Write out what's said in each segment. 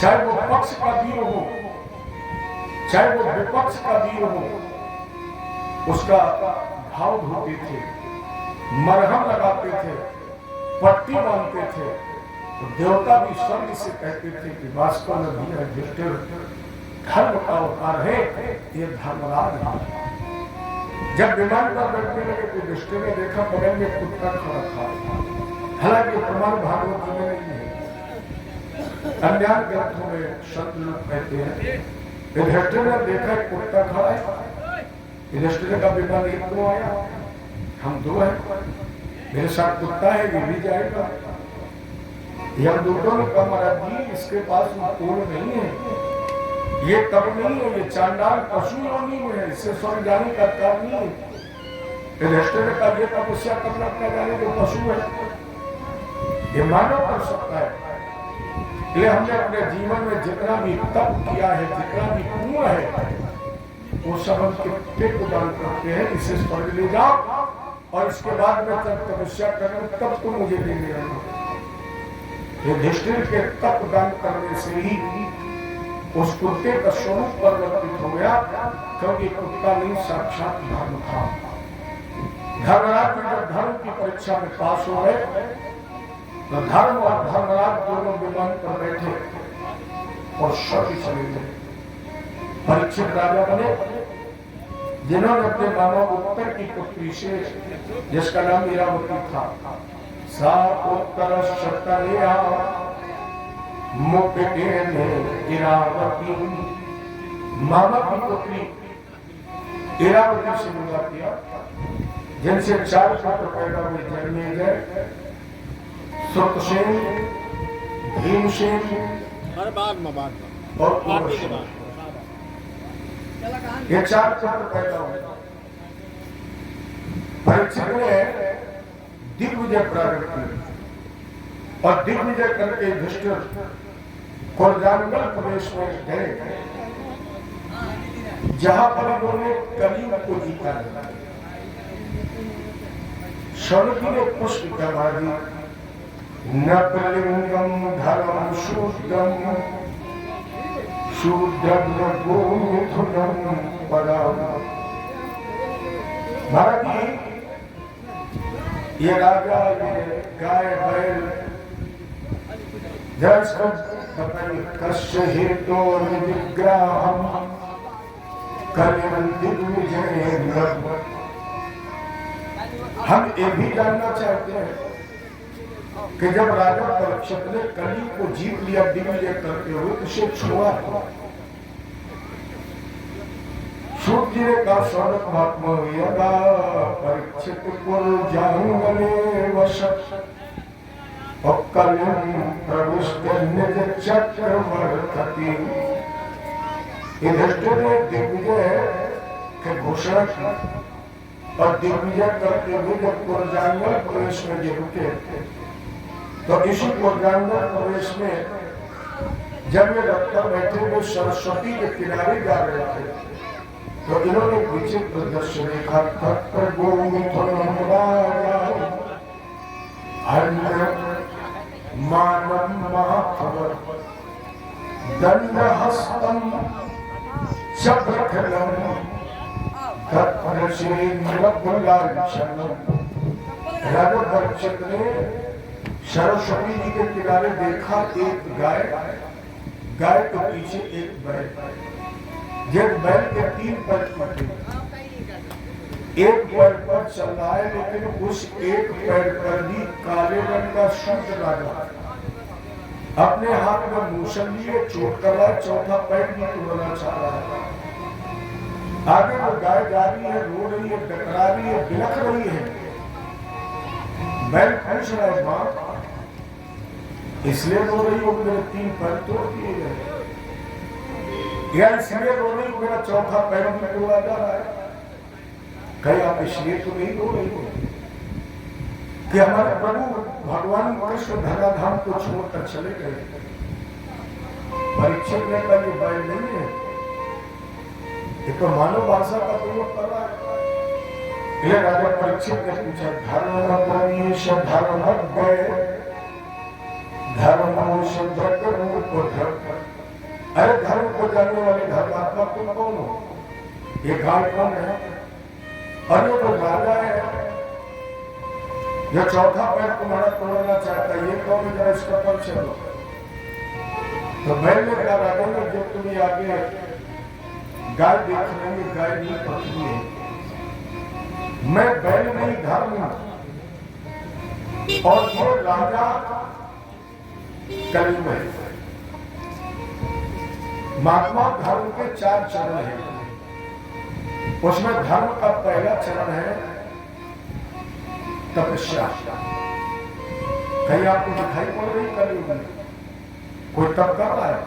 चाहे वो पक्ष का वीर हो, चाहे वो विपक्ष का वीर हो, उसका घाव धोते थे, मरहम लगाते थे, पट्टी बांधते थे। तो देवता भी स्वर्ग से कहते थे कि वास्तव में भी युधिष्ठिर धर्म का अवतार है, ये धर्मराज है। जब विमान पर बैठने लगे तो युधिष्ठिर ने देखा बगल में कुत्ता खड़ा था। हालांकि प्रमाण भागवत में नहीं है, अन्य ग्रंथों में संत लोग कहते हैं युधिष्ठिर ने देखा कुत्ता खड़ा है। युधिष्ठिर का विमान एक तो आया, हम दो हैं, मेरे साथ कुत्ता है, ये भी जाएगा। यमदूतों ने कहा महाराज जी इसके पास तोड़ नहीं है, ये तब नहीं है, ये चांडाल पशु योनि में है, इससे स्वर्ग जाने का कारण नहीं है। युधिष्ठिर ने कहा ये तपस्या करना क्या जाने जो पशु है, ये मानव कर सकता है। इसलिए हमने अपने जीवन में जितना भी तप किया है, जितना भी पुण्य है, वो सब हम कितने को दान करते हैं, इसे स्वर्ग ले जाओ और इसके बाद में तब तपस्या करूं तब तो मुझे लेने आना। युधिष्ठिर के तप दान करने से ही उस कुत्ते का स्वरूप परिवर्तित हो गया, क्योंकि कुत्ता नहीं साक्षात धर्म था। धर्मराज जब धर्म की परीक्षा में पास हो गए तो धर्म और धर्मराज दोनों विमान पर बैठे और स्वर्ग चले गए। परीक्षित राजा बने, जिन्होंने अपने मामा उत्तर की पुत्री से, जिसका नाम इरावती था, सा उत्तर शतलिया मुक्ति में इरावती, मामा की पुत्री इरावती से विवाह किया, जिनसे 4 पुत्र पैदा हुए, जन्मेजय, सुतसेन, भीमसेन और ये 4 पुत्र पैदा हुए। परीक्षित ने दिग्विजय प्रारंभ किया और दिग्विजय करके युधिष्ठिर कुरजांगल प्रदेश में गए, जहां पर उन्होंने कलियुग को जीता। शौनकी ने पुष्प कमारी नकलिंगम धर्म शूद्रम शूद्रम गोमिथुनम पराम। महाराज ये राजा, ये गाय बैल, जस बताइए कश्य हेतु विग्रहम कलिम दिग्विजय। हम ये भी जानना चाहते हैं कि जब राजा परीक्षित ने कली को जीत लिया दिग्विजय करते हुए, उसे छोड़ा था। सूत जी ने कहा सौनक महात्मा यदा परीक्षित कुरजांगले वशत और कलिम प्रविष्ट निज चक्रवर्ती। युधिष्ठिर ने दिग्विजय के घोषणा की और दिग्विजय करते हुए जब कुरजांगल प्रवेश में ये रुके, तो इसी कुरजांगल प्रवेश में जब ये रखकर बैठे हुए सरस्वती के किनारे जा रहे थे, तो इन्होंने विचित्र दृश्य देखा। तत्र गोमिथुनम राजा मानम महाखबर दंडहस्तम चक्रखलम राजा परीक्षित ने सरस्वती जी के किनारे देखा एक गाय, गाय के पीछे एक बैल, जिन बैल के 3 पैर थे, एक पैर पर चल रहा है, लेकिन उस एक पैर पर भी काले रंग का शुद्ध राजा अपने हाथ में मूसल लिए चोट कर रहा है, चौथा पैर भी तोड़ना चाह रहा है। आगे वो गाय जा रही है, रो रही है, डकरा रही है, बिलख रही है। बैल पूछ रहा है मां इसलिए रो रही हो मेरे 3 पैर तोड़ दिए गए, या इसलिए रो रही हो मेरा चौथा पैर भी तोड़ा जा रहा है? कहीं आप इसलिए तो नहीं रो रही हो कि हमारे प्रभु भगवान कृष्ण धराधाम को छोड़कर चले गए? परीक्षित ने कहा ये बैल नहीं है, ये तो मानव भाषा का प्रयोग कर रहा है। ये राजा परीक्षित ने पूछा धर्मधर्मीश धर्मज्ञ धर्मोश धर्म को जानने वाले धर्मात्मा तुम कौन हो? ये गाय कौन है? और ये तो राजा है, यह चौथा पैर तुम्हारा तोड़ना चाहता है, ये कौन है? जरा इसका परिचय दो। तो मैंने कहा राजा ने, जो तुम्हें आगे गाय देख रहे हैं, गाय नहीं पत्नी है, मैं बैल नहीं धर्म हूं। और ये राजा कलयुग है। महात्मा धर्म के 4 चरण हैं, उसमें धर्म का पहला चरण है तपस्या। कहीं आपको दिखाई पड़ रही कलयुग में कोई तप कर रहा है?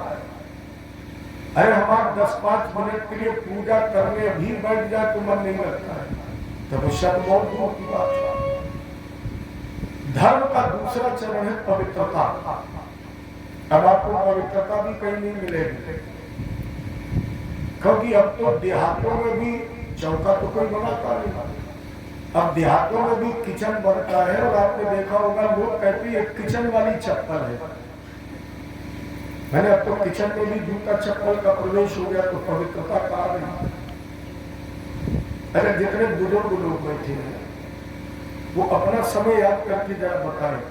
अरे हमारे 10-5 मिनट के लिए पूजा करने भी बैठ जाए तो मन नहीं लगता है। तपस्या तो बहुत दूर की बात है। धर्म का दूसरा चरण है पवित्रता। अब आपको पवित्रता भी कहीं नहीं मिलेगी, क्योंकि अब तो देहातों में भी चौका तो कोई बनाता नहीं। अब देहातों में भी किचन बनता है, और आपने देखा होगा लोग कहते हैं किचन वाली चप्पल है। मैंने अब तो किचन में भी जूता चप्पल का प्रवेश हो गया, तो पवित्रता कहाँ रही? अरे जितने बुजुर्ग लोग बैठे हैं वो अपना समय याद करके जरा बताएं,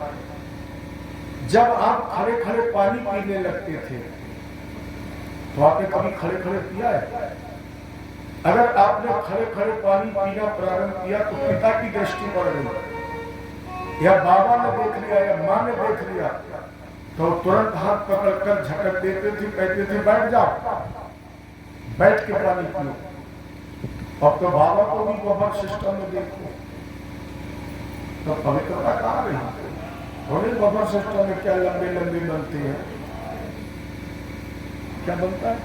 जब आप खड़े खड़े पानी पीने लगते थे तो आपने कभी खड़े खड़े पिया है? अगर आपने खड़े खड़े पानी पीना प्रारंभ किया तो पिता की दृष्टि पड़ गई, या बाबा ने देख लिया, या माँ ने देख लिया, तो तुरंत हाथ पकड़कर झटक देते थे, कहते थे बैठ जाओ, बैठ के पानी पियो। अब तो बाबा को भी बफर सिस्टम में देखो, तो पवित्रता कहाँ रही? थोड़ी बफर सिस्टम में क्या लंबे लंबे बनते हैं, क्या बनता है?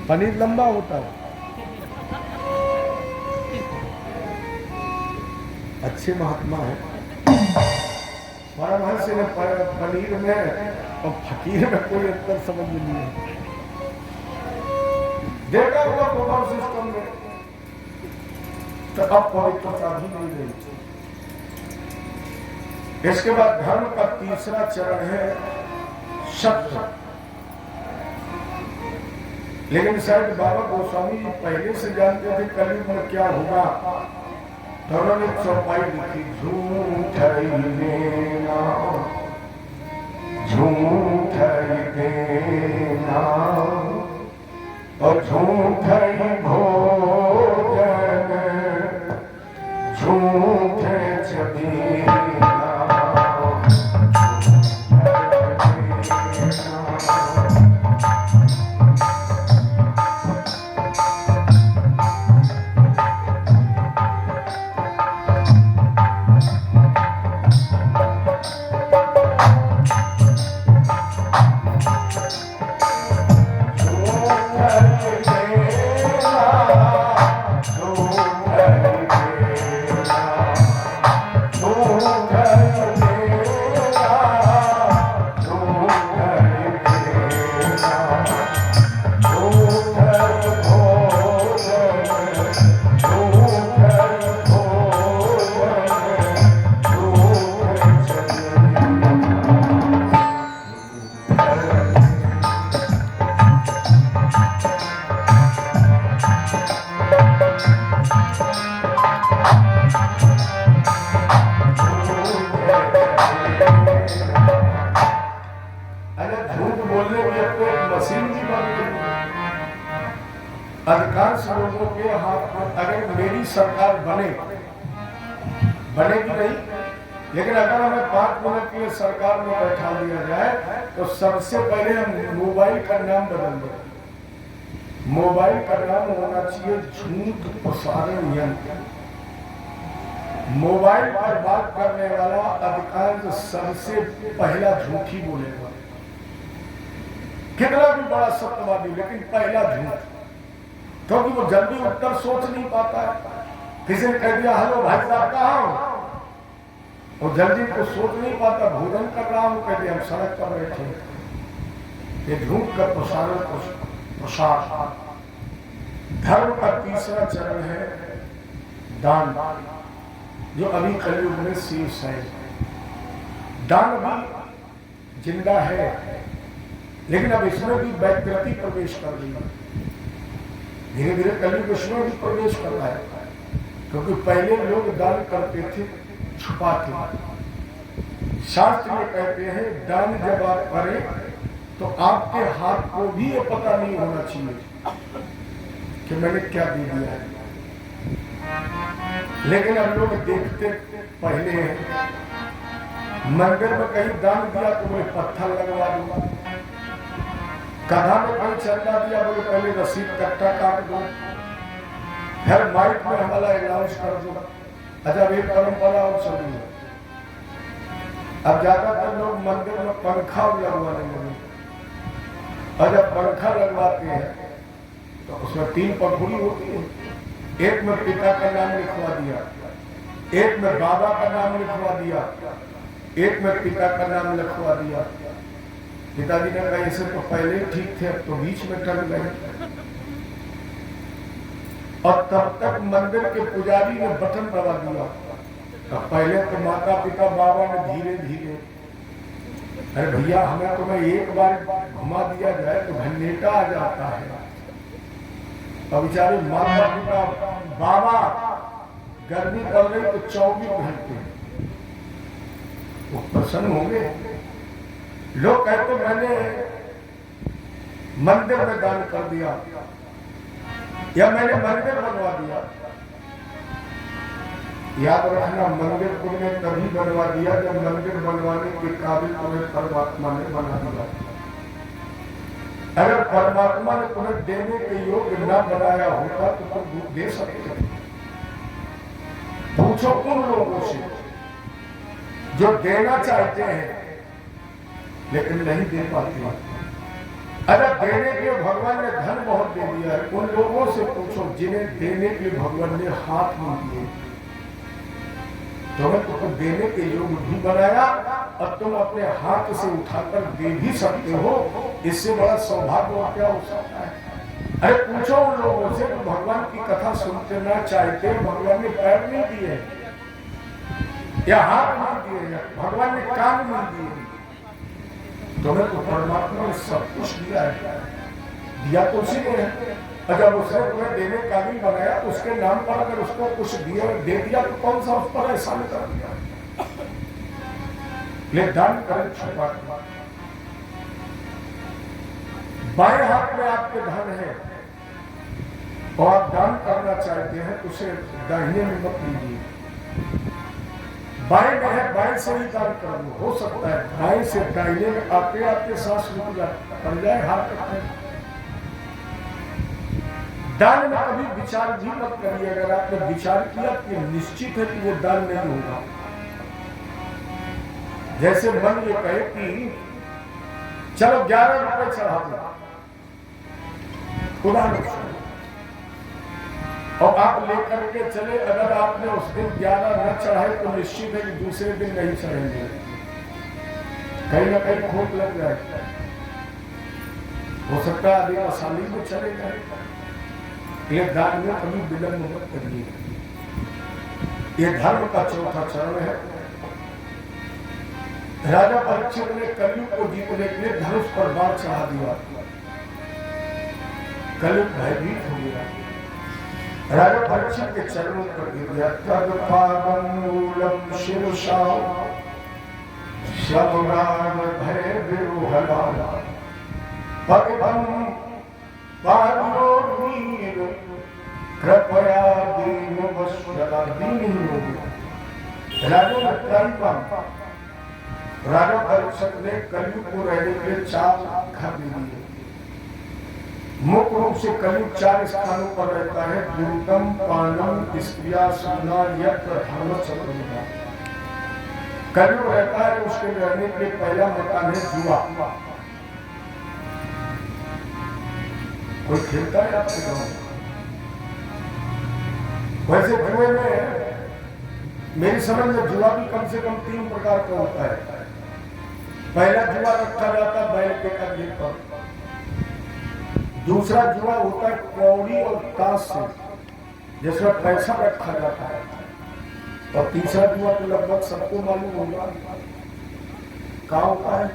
पनीर लंबा होता है। अच्छे महात्मा है। परमहंस ने पनीर में और फकीर में कोई अंतर समझ नहीं है। देखा होगा बफर सिस्टम में, तो अब पवित्रता भी नहीं रही। इसके बाद धर्म का तीसरा चरण है सत्य। लेकिन शायद बाबा गोस्वामी जी पहले से जानते थे कलयुग में क्या होगा, तो उन्होंने चौपाई लिखी, झूठ देना, झूठ देना और झूठ भोजन, झूठ चबीना। अधिकांश लोगों के हाथ में, अगर मेरी सरकार बनेगी नहीं, लेकिन अगर हमें 5 मिनट के लिए सरकार में बैठा दिया जाए तो सबसे पहले हम मोबाइल का नाम बदल दें। मोबाइल का नाम होना चाहिए झूठ प्रसारण यंत्र। मोबाइल पर बात करने वाला अधिकांश सबसे पहला झूठ ही बोलेगा, कितना भी बड़ा सत्यवादी, लेकिन पहला झूठ, क्योंकि वो जल्दी उत्तर सोच नहीं पाता है। किसी ने कह दिया हेलो भाई साहब कहाँ हो, वो जल्दी को सोच नहीं पाता, भोजन कर रहा हूँ, कह दिया हम सड़क पर बैठे। ये झूठ का प्रसार। धर्म का तीसरा चरण है दान, जो अभी कलयुग में शेष है। दान भी जिंदा है, लेकिन अब इसमें भी वैकृति प्रवेश कर रही है, धीरे धीरे कलयुग इसमें भी प्रवेश कर रहा है। क्योंकि पहले लोग दान करते थे छुपाते। शास्त्र में कहते हैं दान जब आप करें तो आपके हाथ को भी ये पता नहीं होना चाहिए कि मैंने क्या दे दिया है। लेकिन अब लोग देखते पहले हैं, मंदिर में कहीं दान दिया तो बोले पत्थर लगवा दूंगा, कथा में कहीं चंदा दिया बोले पहले रसीद कट्टा काट दो, फिर माइक में हमारा अनाउंस कर दो। अच्छा, ये परंपरा और चली है। अब ज्यादातर लोग मंदिर में पंखा लगवाने लगे, और जब पंखा लगवाते हैं तो उसमें 3 पंखुड़ी होती है, एक में पिता का नाम लिखवा दिया, एक में बाबा का नाम लिखवा दिया, एक में पिता का नाम लिखवा दिया। पिताजी ने कहा इसे तो पहले ठीक थे, अब तो बीच में टल गए। और तब तक मंदिर के पुजारी ने बटन दबा दिया। तो पहले तो माता पिता बाबा ने धीरे धीरे, अरे भैया हमें तुम्हें एक बार घुमा दिया जाए तो घंटा आ जाता है। और बेचारे माता पिता बाबा गर्मी कर रही तो 24 घंटे वो प्रसन्न होंगे। लोग कहते मैंने मंदिर में दान कर दिया या मैंने मंदिर बनवा दिया। याद रखना, मंदिर तुमने तभी बनवा दिया जब मंदिर बनवाने के काबिल तुम्हें परमात्मा ने बना दिया। अगर परमात्मा ने तुम्हें देने के योग्य न बनाया होता तो तुम दे सकते थे। पूछो उन लोगों से जो देना चाहते हैं लेकिन नहीं दे पाते। अगर देने के लिए भगवान ने धन बहुत दे दिया है, उन लोगों से पूछो जिन्हें देने के लिए भगवान ने हाथ नहीं दिए। तुम्हें तो देने के योग्य भी बनाया और तुम अपने हाथ से उठाकर दे भी सकते हो। इससे बड़ा सौभाग्य और क्या हो सकता है। अरे पूछो उन लोगों से तो भगवान की कथा सुनते ना चाहते, भगवान ने पैर नहीं दिए या हाथ नहीं दिए, भगवान ने कान नहीं दिए। तुम्हें तो परमात्मा ने सब कुछ दिया है, दिया तो उसी ने है। और जब उसने तुम्हें देने का भी बनाया तो उसके नाम पर अगर उसको कुछ दिया दे दिया तो कौन सा उस पर एहसान कर दिया। ले दान करें छुपा। बाएं हाथ में आपके धन है और आप दान करना चाहते हैं तो उसे दाहिने में मत लीजिए। बाएं में है, बाएं से ही दान कर लो। हो सकता है बाएं से दाहिने में आते आते सांस रुक जाए, हाथ रखें। दान में कभी विचार भी मत करिए। अगर आपने विचार किया कि निश्चित है कि वो दान नहीं होगा। जैसे मन ये कहे कि चलो 11 रुपए चढ़ा दो, खुदा और आप लेकर के चले, अगर आपने उस दिन 11 न चढ़ाए तो निश्चित है कि दूसरे दिन नहीं चढ़ेंगे, कहीं ना कहीं खोट लग जाए। हो सकता है आदि आसानी में चले जाए। ये दान में कभी विलंब मत करिए। ये धर्म का चौथा चरण है। राजा परीक्षित ने कलयुग को जीतने के लिए धनुष पर बाण चढ़ा दिया। कलयुग भयभीत हो गया, राजा परीक्षित के चरणों पर गिर गया। तद पावनमूलम शिरसा शबराग भय विरोहला पगभम पारोर्मीर कृपया दीन वश्यला दीन राजा परीक्षित ने कलयुग को रहने के लिए 4 घर दे दिए। मुख्य रूप से कलयुग 4 स्थानों पर रहता है। दुर्गम, पानम, स्त्रिया, सुना, यज्ञ, धर्म, चतुर्भुजा। कलयुग रहता है, उसके रहने के लिए पहला मकान है जुआ। कोई खेलता है आपके गाँव में? वैसे जुए में मेरी समझ में जुआ भी कम से कम 3 प्रकार का होता है। पहला जुआ रखा जाता है बैल के कंधे पर। दूसरा जुआ होता है कौड़ी और ताश से, जिसमें पैसा रखा जाता है। और तीसरा जुआ तो लगभग सबको मालूम होगा, क्या होता है?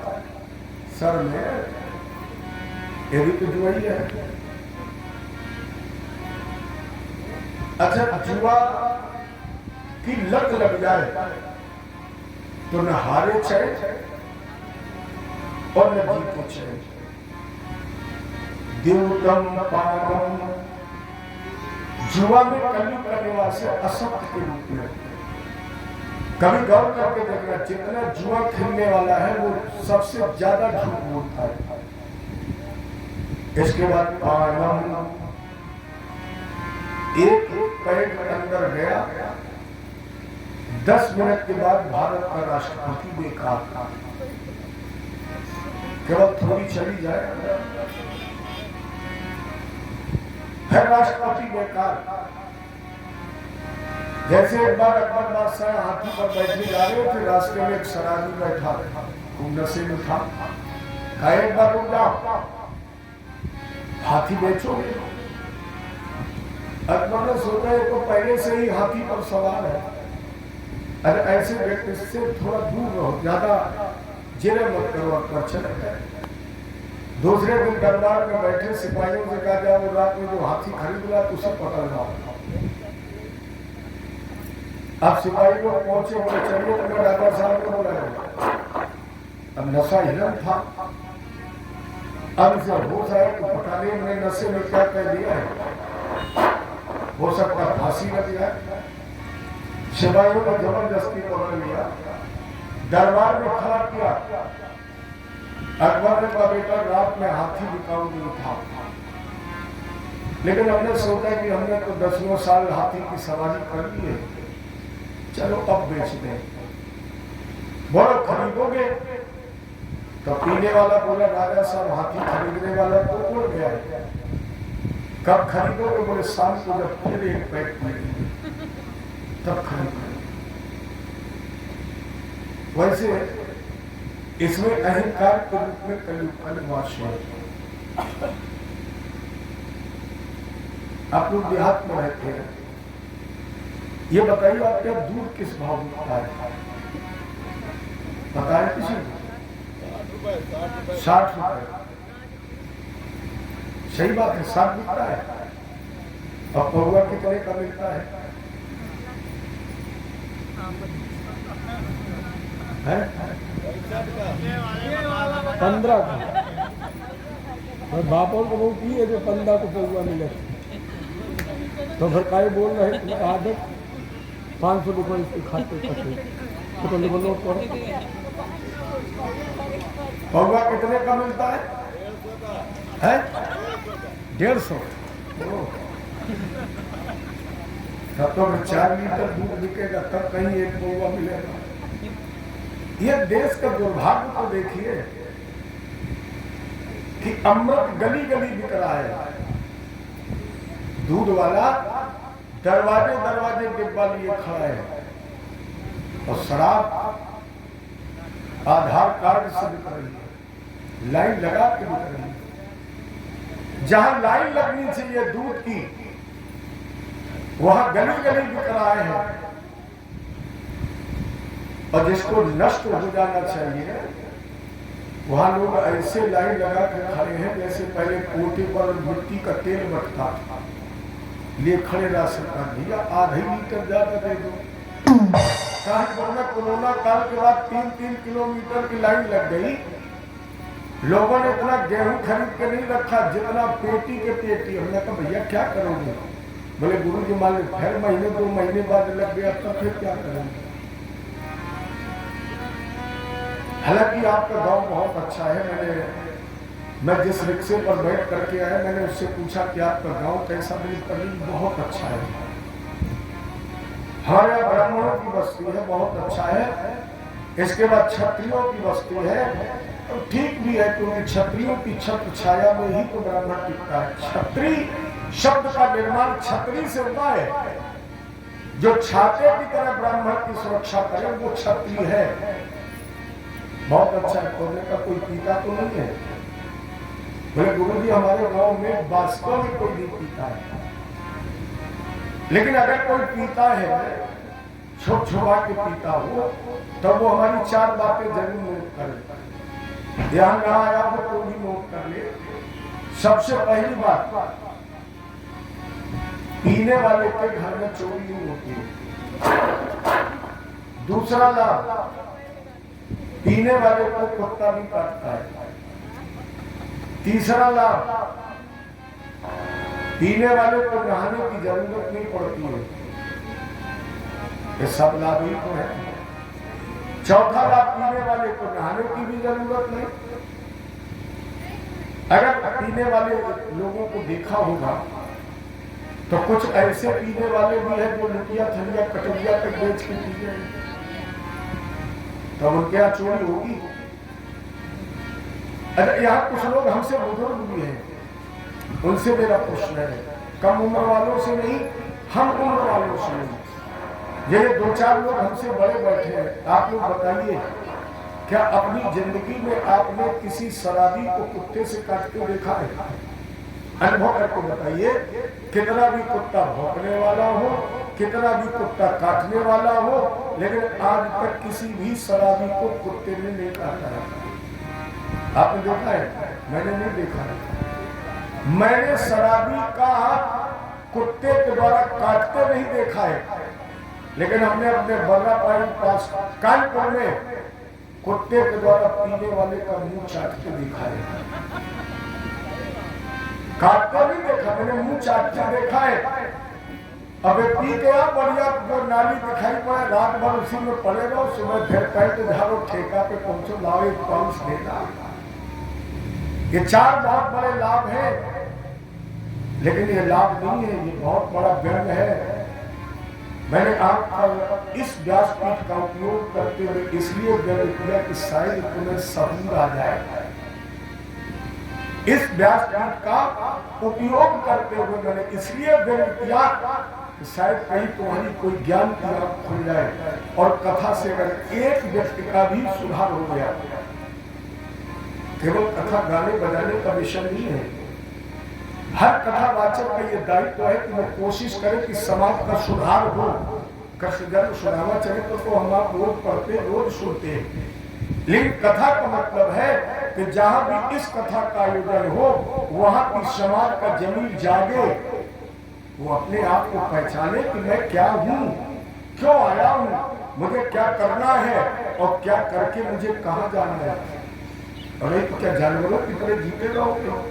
सर में ये भी तो जुआ ही है। अच्छा, जुआ की लत लग जाए तो न हारे चैन और न जीते चैन। देवतम पागम, जुआ में कलयुग करने वाले असत्य के रूप में। कभी गौर करके देखना, जितना जुआ खेलने वाला है वो सबसे ज्यादा झूठ बोलता है। इसके बाद पागम, एक पैर अंदर गया, 10 मिनट के बाद भारत का राष्ट्रपति बेकार, केवल थोड़ी चली जाए फिर राष्ट्रपति बेकार। जैसे एक बार अकबर बादशाह हाथी पर बैठने जा रहे थे, रास्ते में एक शराबी बैठा, खूब नशे में था। कहा एक बार रुक जाओ, हाथी बेचोगे? अकबर ने सोचा ये तो पहले से ही हाथी पर सवार है, अरे ऐसे व्यक्ति से थोड़ा दूर रहो, ज्यादा जेरे मत करो, अकबर चले गए। दूसरे दिन दरबार में बैठे सिपाहियों से कहा जाओ रात में जो हाथी खरीद लिया तो उसे पकड़ लाओ। अब सिपाही लोग पहुंचे, बोले चलिए तुम्हें राजा साहब को बोला। अब नशा हिरन था, अब इसे होश आया तो पता नहीं मैंने नशे में क्या कह दिया है, हो सकता फांसी लग जाए। सिपाहियों ने जबरदस्ती पकड़ लिया, दरबार में खड़ा किया। अकबर ने कहा बेटा रात में हाथी बिकाऊ नहीं था, लेकिन हमने सोचा कि हमने तो 10 साल हाथी की सवारी कर ली है, चलो अब बेच दें। बोलो खरीदोगे? तो पीने वाला बोला राजा साहब हाथी खरीदने वाला तो उड़ गया है, कब खरीदोगे? बोले शाम को जब फिर एक पैक पिएंगे तब खरीदोगे। वैसे इसमें अहंकार के रूप में कलयुग का निवास है। आप लोग देहात में रहते हैं, ये बताइए आपके यहाँ दूध किस भाव बिकता है? बताए किसी को? 60 रुपए। सही बात है, 60 बिकता है। और पौवा कितने का मिलता है? है 15 का। और बापों को बहुत ही है जो 15 को पौवा मिले, तो फिर काय बोल रहे हैं आदत 500 रुपये इसके खाते खाते तो नोट करो। पौवा कितने का मिलता है? 150। तब तो 4 लीटर दूध बिकेगा, तब कहीं एक पौवा मिलेगा। ये देश का दुर्भाग्य तो देखिए कि अमृत गली गली बिक रहा है। दूध वाला दरवाजे दरवाजे डिब्बा लिए खड़ा है, और शराब आधार कार्ड से बिक रही है, लाइन लगा के बिक रही है। जहां लाइन लगनी चाहिए दूध की, वहां गली गली बिक रहा है। और जिसको नष्ट हो जाना चाहिए, वहां लोग ऐसे लाइन लगा के खड़े हैं जैसे पहले कोटे पर मिट्टी का तेल बटता था, लिए खड़े रह सकता भैया आधे लीटर ज्यादा दे दो। कोरोना काल के बाद 3-3 किलोमीटर की लाइन लग गई। लोगों ने इतना गेहूं खरीद के नहीं रखा जितना पेटी के पेटी। हमने कहा भैया क्या करोगे? बोले गुरु जी मान लो फिर महीने 2 महीने बाद लग गया, तब फिर क्या करेंगे? हालांकि आपका गांव बहुत अच्छा है। मैं जिस रिक्शे पर बैठ करके आया, मैंने उससे पूछा कि आपका गांव कैसा? मेरी बहुत अच्छा है, हमारे यहाँ ब्राह्मणों की बस्ती है, बहुत अच्छा है। इसके बाद क्षत्रियों की बस्ती है, तो ठीक भी है, क्योंकि क्षत्रियों की छत्र छाया में ही तो ब्राह्मण टिकता है। क्षत्रिय शब्द का निर्माण क्षत्रिय से हुआ है। जो छाते की तरह ब्राह्मण की सुरक्षा करे वो क्षत्रिय है। बहुत अच्छा है। बोलने का कोई पीता तो नहीं है? बोले गुरु जी हमारे गांव में वास्तव में कोई नहीं पीता है, लेकिन अगर कोई पीता है छुप छुपा के पीता हो तब वो हमारी 4 बातें जरूर नोट करे। ध्यान ना आया हो तो भी नोट कर ले। सबसे पहली बात, पीने वाले के घर में चोरी नहीं होती है। दूसरा लाभ, पीने वाले को कुत्ता भी काटता है। तीसरा लाभ, पीने वाले को नहाने की जरूरत नहीं पड़ती है। ये सब लाभ ही तो है। चौथा लाभ, पीने वाले को नहाने की भी जरूरत नहीं। अगर पीने वाले लोगों को देखा होगा तो कुछ ऐसे पीने वाले भी हैं जो लुटिया थलिया कटोरिया तक बेच के पी रहे हैं, तो उनके यहाँ चोरी होगी। अरे यहाँ कुछ लोग हमसे बुजुर्ग भी हैं, उनसे मेरा प्रश्न है, कम उम्र वालों से नहीं, हम उम्र वालों से नहीं। ये 2-4 लोग हमसे बड़े बैठे हैं, आप लोग बताइए, क्या अपनी जिंदगी में आपने किसी शराबी को कुत्ते से काटते देखा है? अनुभव करके बताइए। कितना भी कुत्ता भौंकने वाला हो, कितना भी कुत्ता काटने वाला हो, लेकिन आज तक किसी भी शराबी को कुत्ते ने नहीं काटा है। आपने देखा है? मैंने नहीं देखा है। मैंने शराबी का कुत्ते के द्वारा काटते नहीं देखा है, लेकिन हमने अपने बर्रापाई पास कानपुर में कुत्ते के द्वारा पीने वाले का मुंह चाटते देखा है। काटते नहीं देखा, मैंने मुंह चाटते देखा है। अब पी गया, बढ़िया जो नाली दिखाई पड़े, रात भर उसी में पड़े रहो, सुबह फिर पैंट झाड़ो, ठेका पे पहुंचो, लाओ एक पाउच देना। ये 4 बहुत बड़े लाभ हैं, लेकिन ये लाभ नहीं है, ये बहुत बड़ा व्यंग है। मैंने आप पर इस व्यासपीठ का उपयोग करते हुए इसलिए व्यंग किया कि शायद तुम्हें सबूर आ जाए। इस व्यासपीठ का उपयोग करते हुए मैंने इसलिए व्यंग किया कि शायद कहीं तुम्हारी कोई ज्ञान की आंख खुल जाए और कथा से अगर एक व्यक्ति का भी सुधार हो गया। केवल कथा गाने बजाने का विषय नहीं है। हर कथावाचक का ये दायित्व है कि वो कोशिश करे कि समाज का सुधार हो। कृष्ण जन्म सुनामा चरित्र तो हम आप रोज पढ़ते, रोज सुनते हैं, लेकिन कथा का मतलब है कि जहां भी इस कथा का आयोजन हो, वहां की समाज का जमीन जागे, वो अपने आप को पहचाने कि मैं क्या हूँ, क्यों आया हूँ, मुझे क्या करना है और क्या करके मुझे कहाँ जाना है। और एक क्या जानवरों की तरह जीते रहोगे।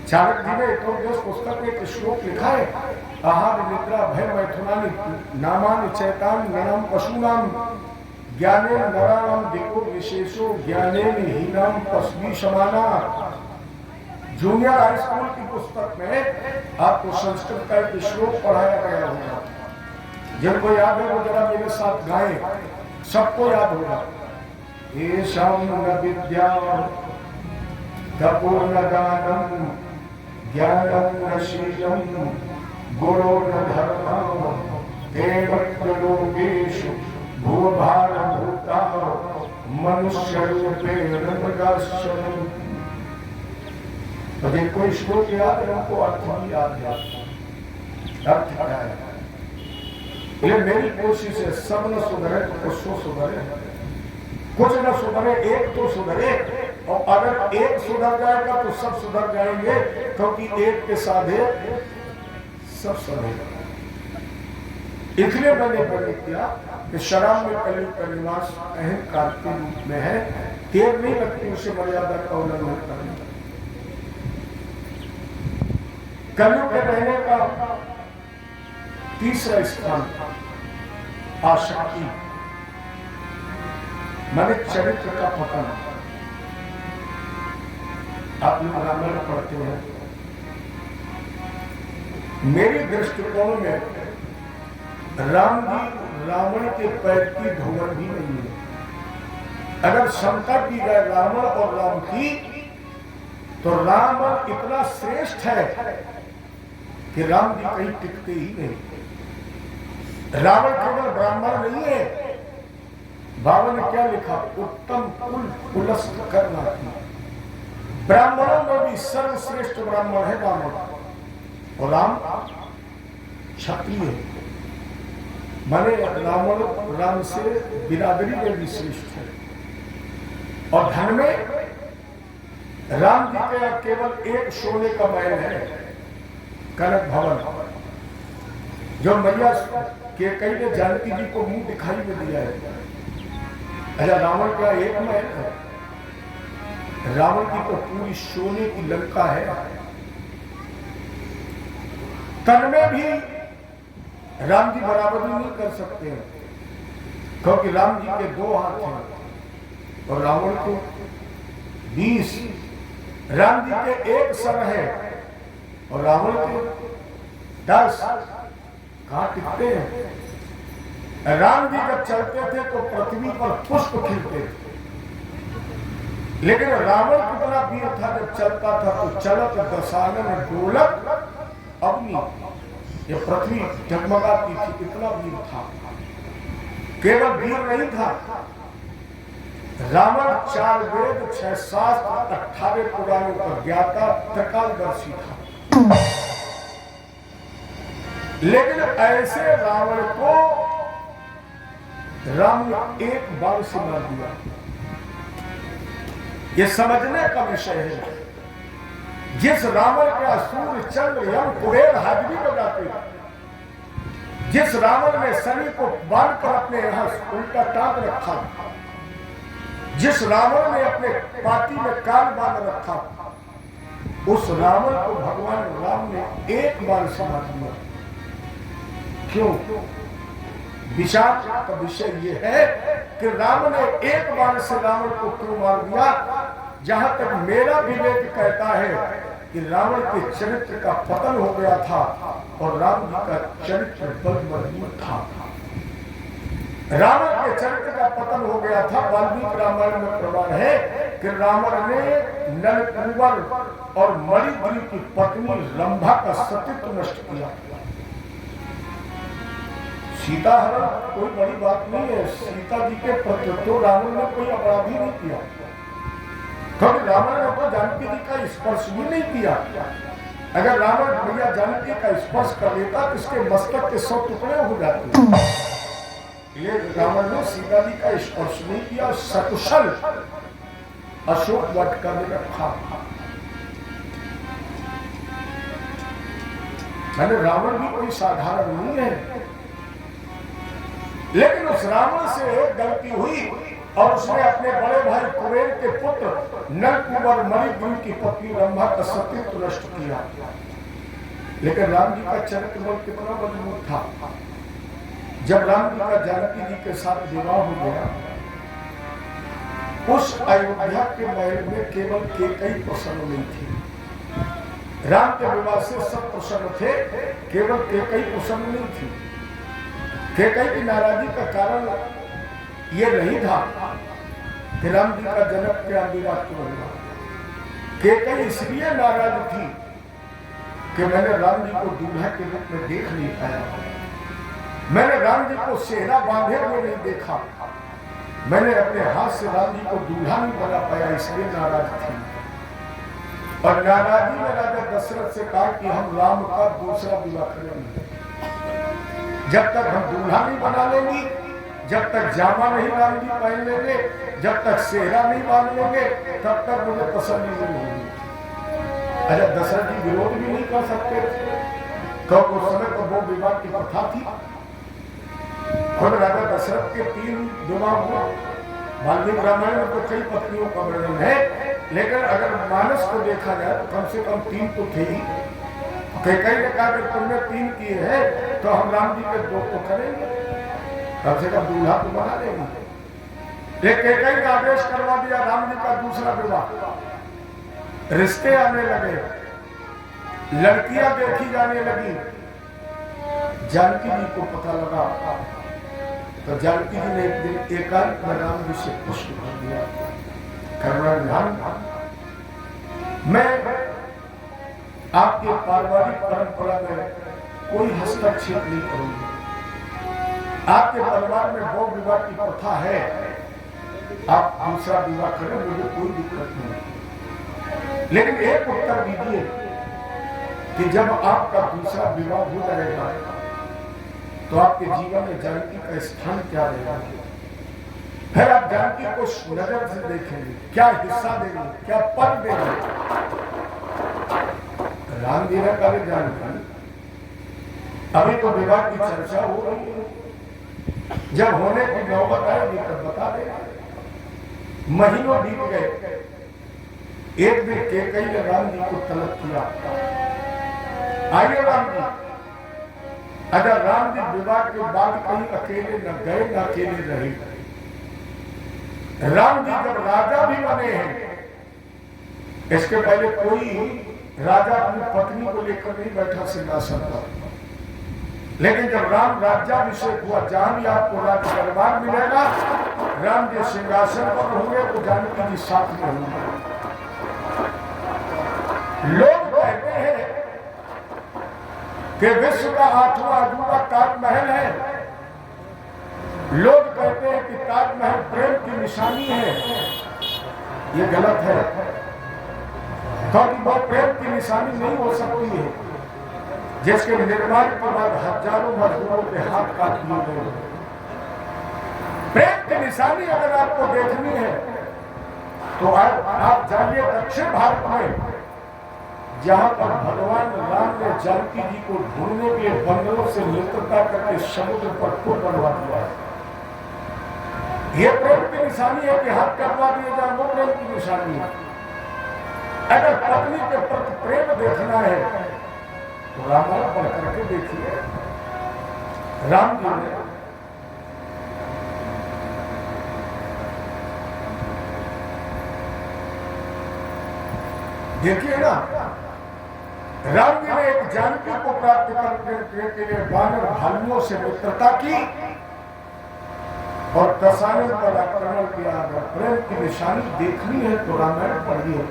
चाणक जी ने एक पुस्तक में एक श्लोक लिखा है, आहार निद्रा भय मैथुनानि नामानि चैतानि नरम पशूनाम ज्ञाने नराणाम दिक्को विशेषो ज्ञाने हीनाम पशवी समाना। जूनियर हाई स्कूल की पुस्तक में आपको संस्कृत का एक श्लोक पढ़ाया गया होगा। जिनको याद है वो जरा मेरे साथ गाएं, सबको याद होगा। येषां न विद्या तपो न दानम ज्ञानं न शीलं गुणो न धर्मः ते लोकेषु भूभारभूता मनुष्यरूपेण मृगाश्चरन्। तो जिनको श्लोक याद है उनको अर्थ भी याद है। अर्थ क्या है? ये मेरी कोशिश है, सब न सुधरे तो कुछ सुधरे, कुछ न सुधरे एक तो सुधरे, और अगर एक सुधर जाएगा तो सब सुधर जाएंगे, क्योंकि एक के साथ सब सुधरेगा। इसलिए मैंने वर्णित किया कि शराब में कलयुग का निवास अहंकार के रूप में है। देर नहीं लगती उसे मर्यादा का उल्लंघन करने। कलयुग के रहने का तीसरा स्थान आसक्ति, माने चरित्र का पतन। आप लोग रामायण पढ़ते हैं, मेरी दृष्टिकोण में राम जी रावण के पैर की धूल भी नहीं है। अगर क्षमता की जाए रावण और राम की, तो रावण इतना श्रेष्ठ है कि राम जी कहीं टिकते ही नहीं। रावण केवल ब्राह्मण नहीं है, बाबा ने क्या लिखा, उत्तम कुल पुलस्त करना। ब्राह्मणों में भी सर्वश्रेष्ठ ब्राह्मण है रावण, और राम क्षत्रिय है। माने रावण राम से बिरादरी में भी श्रेष्ठ है, और धन में राम जी के यहाँ केवल एक सोने का महल है, कनक भवन, जो मैया के कई ने जानकी जी को मुंह दिखाई में दिया है। अच्छा, रावण का एक महल है? रावण की तो पूरी सोने की लंका है। तन में भी राम जी बराबरी नहीं कर सकते हैं, क्योंकि राम जी के 2 हाथ हैं और रावण के 20। राम जी के 1 सर है और रावण के 10। कहां टिकते हैं? राम जी जब चलते थे तो पृथ्वी पर पुष्प खिलते थे, लेकिन रावण कितना वीर था, जब चलता था तो चलत दशानन डोलक अग्नि, ये पृथ्वी जगमगाती थी, इतना वीर था। केवल वीर नहीं था, रावण 4 वेद 6 शास्त्र 18 पुराणों का ज्ञाता त्रिकालदर्शी था। लेकिन ऐसे रावण को राम ने एक बार से मार दिया। ये समझने का विषय है। जिस रावण के असुर चंद्र यम कुबेर हाजिरी बजाते थे, जिस रावण ने शनि को बांधकर अपने यहां उल्टा टांग रखा, जिस रावण ने अपने पाटी में कान बांध रखा, उस रावण को भगवान राम ने एक बार से मार दिया। क्यों? विचार का विषय यह है कि राम ने एक बार से रावण को क्यों मार दिया। जहां तक मेरा विवेक कहता है कि रावण के चरित्र का पतन हो गया था और राम जी का चरित्र बल मजबूत था। रावण के चरित्र का पतन हो गया था। वाल्मीकि रामायण में प्रमाण है कि रावण ने नलकुबर और मणिद्री की पत्नी रंभा का सतीत्व नष्ट किया। सीता हरण कोई बड़ी बात नहीं है। सीता जी के प्रति तो रावण ने कोई अपराध ही नहीं किया, क्योंकि रावण ने तो जानकी जी का स्पर्श भी नहीं किया। अगर रावण भैया जानकी का स्पर्श कर लेता तो इसके मस्तक के 100 टुकड़े हो जाते। ये रावण ने सीता जी का स्पर्श नहीं किया, सकुशल अशोक वाटिका में रखा। मैंने रावण भी कोई साधारण नहीं है, लेकिन उस रावण से एक गलती हुई और उसने अपने बड़े भाई कुबेर के पुत्र नलकुबर मणिद्री की पत्नी रंभा का सतीत्व नष्ट किया। लेकिन राम जी का चरित्र बल कितना मजबूत था। जब राम जी का जानकी जी के साथ विवाह हो गया, उस अयोध्या के महल में केवल केकई प्रसन्न नहीं थी। राम के विवाह से सब प्रसन्न थे, केवल केकई प्रसन्न नहीं थी। केकई की नाराजगी का कारण ये नहीं था कि राम जी का जनक के विवाह क्यों हुआ। केकई इसलिए नाराज थी कि मैंने राम जी को दूल्हा के रूप में देख नहीं पाया, मैंने राम जी को सेहरा बांधे हुए नहीं देखा, मैंने अपने हाथ से राम जी को दूल्हा नहीं बना पाया, इसलिए नाराज थी। और नाराजगी में राजा दशरथ से कहा कि हम राम का दूसरा विवाह करेंगे। जब तक हम दूल्हा नहीं बना लेंगे, जब तक जामा नहीं राम जी पहन लेंगे, जब तक सेहरा नहीं बांध लेंगे, तब तक मुझे तसल्ली नहीं होगी। अरे दशरथ जी विरोध भी नहीं कर सकते, क्योंकि उस समय तो वो विवाह की प्रथा थी। खुद राजा दशरथ के 3 विवाह हुए। वाल्मीकि रामायण में तो कई पत्नियों का वर्णन है, लेकिन अगर मानस को देखा जाए तो कम से कम 3 तो थे ही। कई ने कहा कि तुमने 3 किए हैं तो हम राम जी के 2 तो करेंगे, कम से कम दूल्हा तो बना लेंगे। एक कई का आदेश करवा दिया राम जी का दूसरा विवाह। रिश्ते आने लगे, लड़कियां देखी जाने लगी। जानकी जी को पता लगा तो जानकी जी ने एक दिन एकांत में राम जी से पुष्प भर दिया। मैं आपके पारिवारिक परंपरा में कोई हस्तक्षेप नहीं करूंगा। आपके परिवार में बहु विवाह की प्रथा है, आप दूसरा विवाह करें, मुझे कोई दिक्कत नहीं। लेकिन एक उत्तर दीजिए कि जब आपका दूसरा विवाह हो जाएगा तो आपके जीवन में जानकी का स्थान क्या रहेगा। फिर आप जानकी को नजर से देखेंगे, क्या हिस्सा देंगे, क्या पद देंगे। राम जी ने कभी जानकी, अभी तो विवाह की चर्चा हो रही है, जब होने की नौबत आएगी तब बता देगा। महीनों बीत गए, एक दिन कैकेयी ने राम जी को तलब किया, आइए राम जी। अगर राम जी विवाह के बाद कहीं अकेले न गए न अकेले रहे। राम जी जब राजा भी बने हैं, इसके पहले कोई राजा अपनी पत्नी को लेकर नहीं बैठा सिंहासन पर, लेकिन जब राम राज्याभिषेक हुआ, जहां भी आपको राज दरबार मिलेगा, राम जी सिंहासन पर होंगे तो जानकी जी साथ में होंगे। लोग कहते हैं कि विश्व का 8वां अजूबा ताजमहल है। लोग कहते हैं कि ताजमहल प्रेम की निशानी है। ये गलत है, क्योंकि वो प्रेम की निशानी नहीं हो सकती है जिसके निर्माण के बाद हजारों मजदूरों के हाथ काट दिए गए। प्रेम की निशानी अगर आपको देखनी है तो आप जाइए दक्षिण भारत में, जहां पर भगवान राम ने जानकी जी को ढूंढने के लिए बंदरों से मित्रता करके समुद्र पर पुल बनवा दिया है। यह प्रेम की निशानी है कि हाथ कटवा दिए जाए, वो प्रेम की निशानी है। अगर पत्नी के प्रति प्रेम देखना है तो रामायण पढ़ करके देखिए। राम जी ने देखिए ना, राम जी ने एक जानकी को प्राप्त करने के लिए वानर भालुओं से मित्रता की और दशानन पर आक्रमण किया। अगर प्रेम की निशानी देखनी है तो रामायण पढ़िए।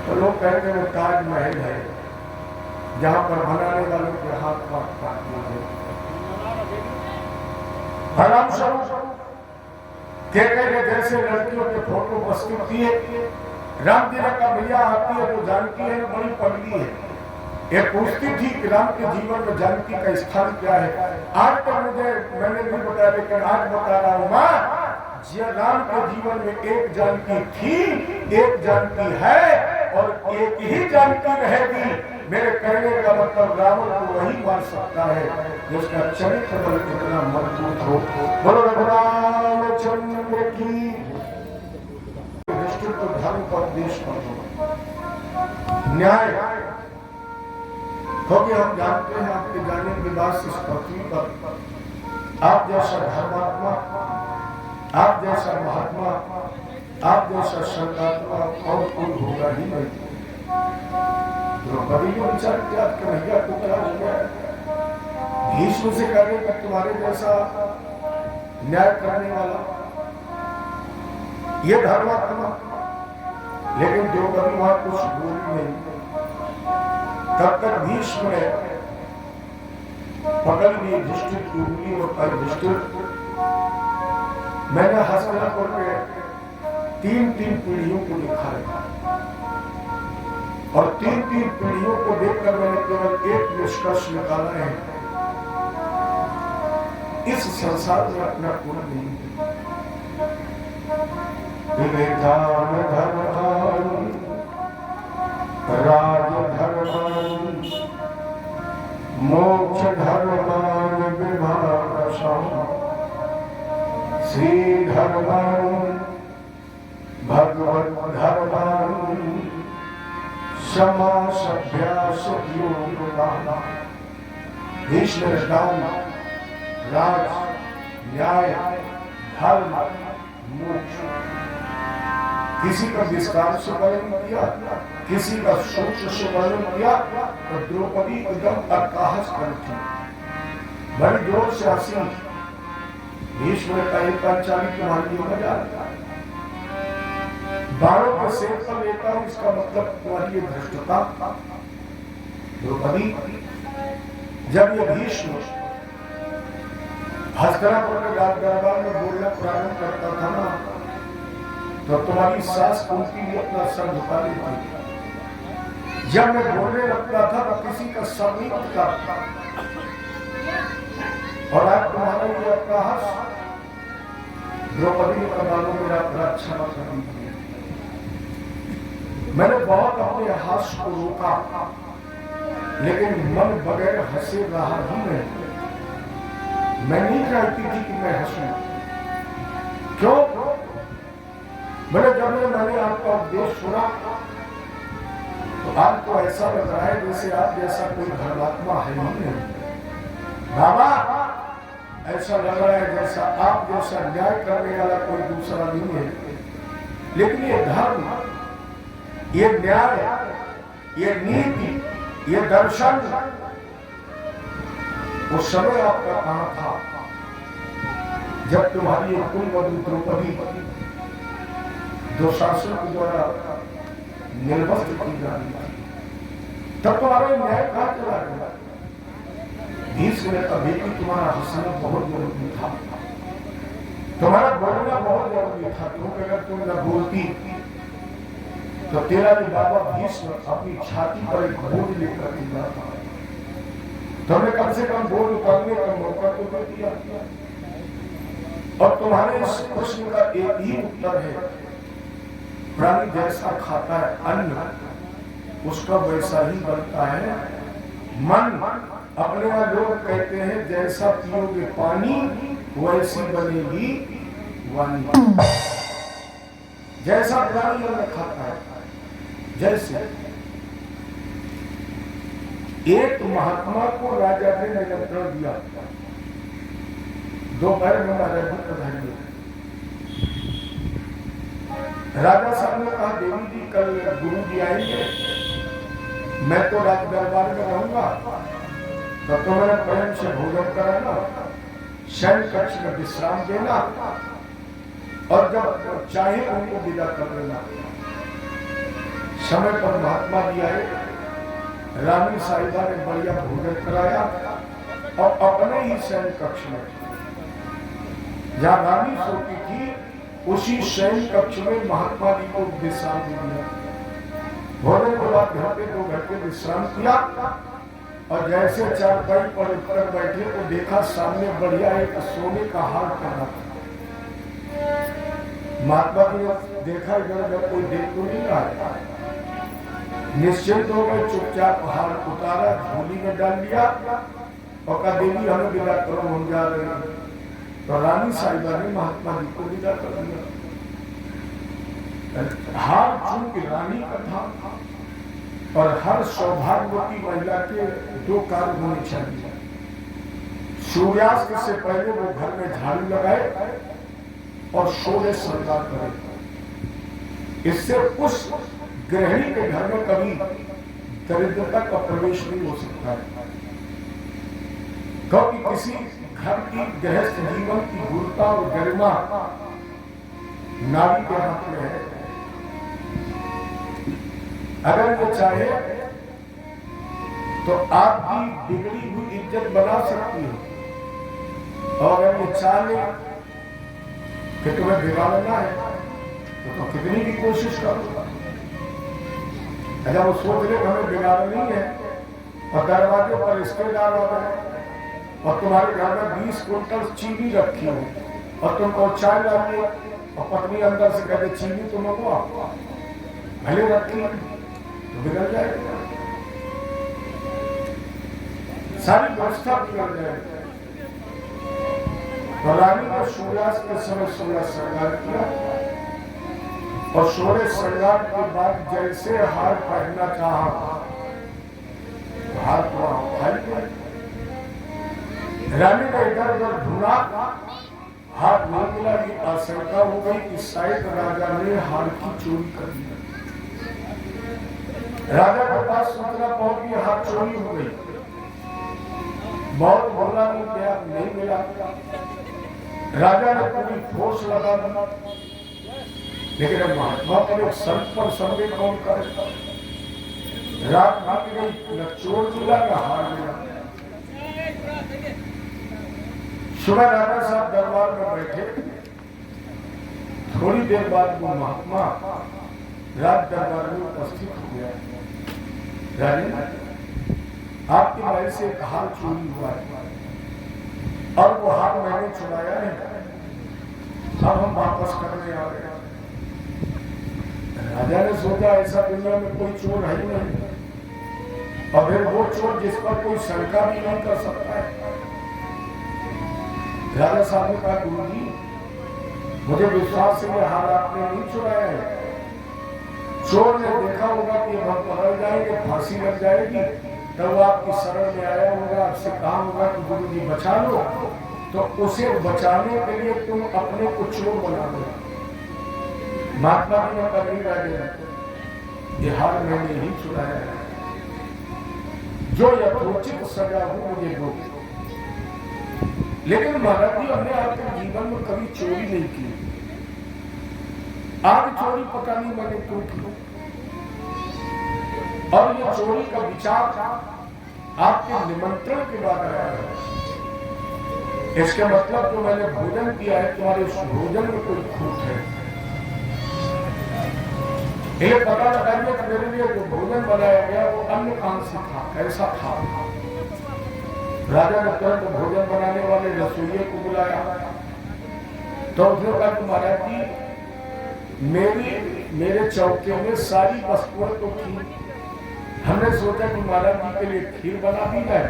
तो लोग कहते हैं वो ताजमहल है, जहां पर बनाने वालों के हाथ काट दिए गए। कैकेयी जैसे लड़कियों के फोटो प्रस्तुत किए। राम जी ने कहा भैया आती है तो जानकी है, बड़ी पगली है। एक पूछती थी कि राम के जीवन में जानकी का स्थान क्या है। आज तक मैंने नहीं बताया, लेकिन आज बता रहा हूं मां, राम के जीवन में एक जानकी थी, एक जानकी है और एक ही जानकी रहेगी। मेरे कहने का मतलब रावण को वही मार सकता है जिसका चरित्र बल कितना मजबूत हो। बोलो रामचंद्र की। तो धर्म पर देश पर न्याय, क्योंकि हम जानते हैं आपके जाने के बाद इस पृथ्वी पर आप जैसा धर्मात्मा, आप जैसा महात्मा, आप जैसा संतात्मा और कोई होगा ही नहीं। द्रौपदी को विचार किया कि भैया को क्या हो गया। भीष्म से कहे कि तुम्हारे जैसा न्याय करने वाला ये धर्मात्मा, लेकिन द्रौपदी वहां कुछ बोली नहीं। तब तक भीष्म ने पकड़ ली युधिष्ठिर की उंगली और कहा युधिष्ठिर, मैंने हस्तिनापुर के 3-3 पीढ़ियों को देखा है और 3-3 पीढ़ियों को देखकर मैंने केवल एक निष्कर्ष निकाला है, इस संसार में अपना गुण नहीं है। विवेकान धर्मान राज धर्मान मोक्ष धर्मान विभागशः श्री धर्मान भगवत धर्मान क्षमा सभ्यास योगदान। भीष्म दान, राज, न्याय, धर्म, मोक्ष। किसी का विस्तार से वर्णन किया, किसी का सूक्ष्म से वर्णन किया, तो द्रौपदी एकदम अट्टहास करती, बड़ी जोर से हंसी। भीष्म ने कहा पांचाली तुम्हारी मजा, बाणों के सेक पर लेता हूं, इसका मतलब तुम्हारी ये धृष्टता। द्रौपदी, जब ये भीष्म हस्तिनापुर के राजदरबार में बोलना प्रारंभ करता था ना, तो तुम्हारी सास कुंती भी अपना सर झुका लेती। जब मैं बोलने लगता था तो किसी का सर नहीं उठता। और आज तुम्हारा ये अपराध द्रौपदी का बालों मेरा अपराध क्षमा कर दीजिए। मैंने बहुत अपने हास्य को रोका, लेकिन मन बगैर हंसे रहा ही नहीं। मैं नहीं चाहती थी कि मैं हंसूं। क्यों? मैंने आपका उपदेश सुना तो आपको ऐसा लग रहा है जैसे आप जैसा कोई धर्मात्मा है ही नहीं। बाबा, ऐसा लग रहा है जैसा आप जैसा न्याय करने वाला कोई दूसरा नहीं है। लेकिन ये धर्म, ये न्याय, ये नीति, ये दर्शन उस समय आपका कहां था जब तुम्हारी कुलवधू द्रौपदी दुशासन के द्वारा निर्वस्त्र की जा रही थी? तब तुम्हारा न्याय कहां चला गया? भीष्म का बेटी तुम्हारा हंसना बहुत जरूरी था, तुम्हारा बोलना बहुत जरूरी था। क्योंकि अगर तुम न बोलती तो तेरा भी बाबा भीष्म अपनी छाती पर एक बोझ लेकर के जाता। तुमने कम से कम बोझ उतारने का मौका तो दे दिया। और तुम्हारे इस प्रश्न का एक ही उत्तर है, प्राणी जैसा खाता है अन्न, उसका वैसा ही बनता है मन। अपने यहाँ लोग कहते हैं जैसा पियोगे पानी वैसी बनेगी वाणी। जैसा प्राणी अन्न खाता है, जैसे एक महात्मा को राजा ने निमंत्रण दिया, दोपहर में महाराज जी पधारिए। राजा साहब ने कहा, देवी जी कल गुरु जी आएंगे, मैं तो राज दरबार में रहूंगा, तब तो मैंने प्रेम से भोजन कराना, शयन कक्ष में विश्राम देना, और जब चाहे उनको विदा कर देना। समय पर महात्मा जी आए, रानी साहिबा ने बढ़िया भोजन कराया और अपने ही शयन कक्ष में, जहां रानी सोती थी, उसी शयन कक्ष में महात्मा जी को विश्राम दिया। भोजन के बाद घर पे 2 घंटे विश्राम किया और जैसे चारपाई पर उठकर बैठे तो देखा सामने बढ़िया एक सोने का हार पड़ा था। महात्मा जी ने देखा इधर कोई देख तो नहीं रहा, निश्चिंत हो गए, चुपचाप हार उतारा, झोली में डाल दिया और कहा, देवी हमें विदा करो, हम जा रहे हैं। तो रानी साहिबा ने महात्मा जी को विदा कर दिया। हार चूंकि रानी का था, और हर सौभाग्यवती महिला के 2 कार्य होने चाहिए। सूर्यास्त से पहले वो घर में झाड़ू लगाए और सोने श्रृंगार करे। इससे उस गृहिणी के घर में कभी दरिद्रता का प्रवेश नहीं हो सकता है, क्योंकि किसी घर की गृहस्थ जीवन की गुरुता और गरिमा नारी के हाथ में है। अगर वो चाहे तो आपकी बिगड़ी हुई इज्जत बना सकती है, और अगर वो चाहे कि तुम्हें बिगाड़ना है तो कितनी भी कोशिश करो। अगर वो सोच ले हमें बिगाड़नी है और दरवाजे पर रिश्तेदार आ गए और तुम्हारे घर में 20 क्विंटल चीनी रखी हो और तुमको चाय लाइए और पत्नी अंदर से कहते चीनी तुमको भले रखी तो बिगड़ जाएगा, सारी व्यवस्था बिगड़ जाएगी। तो रानी ने सूर्यास्त के समय सोलह श्रृंगार किया और सोलह श्रृंगार के बाद जैसे हार पहनना चाहा, हार को खाली गया। रानी ने इधर उधर ढूंढा, हार नहीं मिला। ये आशंका हो गई कि शायद राजा ने हार की चोरी कर दी। राजा के पास सूचना पहुंच गई हार चोरी हो गई। बहुत बोला नहीं गया, नहीं मिला। राजा ने पूरी फोर्स लगा दी, लेकिन अब महात्मा पर एक संत पर संदेह कौन करे। रात बीत गई, न चोर मिला न हार मिला। सुबह राजा साहब दरबार में बैठे, थोड़ी देर बाद वो महात्मा राज दरबार में उपस्थित हो गया। रानी, आपके भाई से एक हार चोरी हुआ है। और वो हाथ मैंने छुड़ाया है। अब हम वापस करने आ गए। राजा ने सोचा ऐसा दुनिया में कोई चोर है ही नहीं, और फिर वो चोर जिस पर कोई शंका भी नहीं कर सकता है। राजा साहब ने कहा, गुरु जी मुझे विश्वास से ये हार आपने नहीं छुड़ाया है। चोर ने देखा होगा कि हम पकड़ जाएंगे, फांसी लग जाएगी, तब वो आपकी शरण में आया होगा, आपसे कहा होगा कि गुरु जी बचा लो, तो उसे बचाने के लिए तुम अपने को चोर बना लो। महात्मा जी ने कहा, नहीं राजा, ये हार मैंने ही छुड़ाया है, जो यथोचित सजा हो मुझे दो। लेकिन महाराज जी हमने आपके जीवन में कभी चोरी नहीं की, आज चोरी पता नहीं मैंने क्यों की, और ये चोरी का विचार आपके निमंत्रण के बाद आया है। इसके मतलब जो मैंने भोजन किया है, तुम्हारे उस भोजन में कोई खूट है। ये पता लगाइए कि मेरे लिए जो भोजन बनाया गया वो अन्य कहां से था, कैसा था। राजा ने तुरंत भोजन बनाने वाले रसोइये को बुलाया, तो उसने कहा कि महाराज जी मेरे चौके में सारी वस्तुएं तो थी, हमने सोचा कि महाराज जी के लिए खीर बना दी जाए,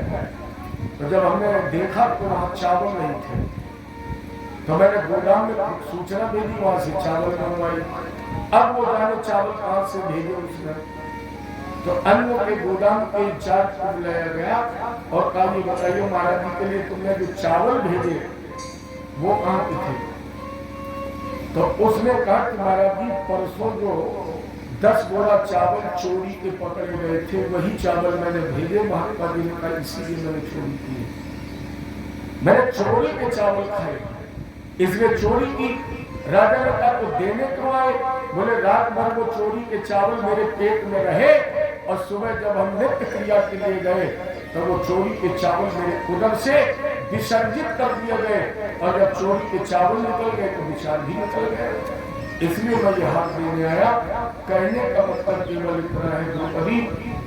तो जब हमने देखा तो वहां चावल नहीं थे, तो मैंने गोदाम में सूचना भेजी, वहां से चावल मंगवाई। अब वो जाने चावल कहां से भेजे उसने, तो अन्न के गोदाम के इंचार्ज को बुलाया गया और कहा, ये बताइए महाराज जी के लिए तुमने जो चावल भेजे वो कहां के थे। तो उसने कहा कि महाराज जी परसों जो 10 बोरा चावल चोरी के पकड़े गए थे वही चावल मैंने भेजे। महात्मा जी ने कहा, इसीलिए मैंने चोरी की, मैंने चोरी के चावल खाए, इसलिए चोरी की। राजा ने कहा, तो देने क्यों आए? बोले रात भर वो चोरी के चावल मेरे पेट में रहे, और सुबह जब हम नित्य क्रिया के लिए गए तो वो चोरी के चावल मेरे उदर से विसर्जित कर दिए गए, और जब चोरी के चावल निकल गए तो विचार भी निकल गए, इसलिए मैं ये हाथ देने आया। कहने का मतलब केवल इतना है, जो कभी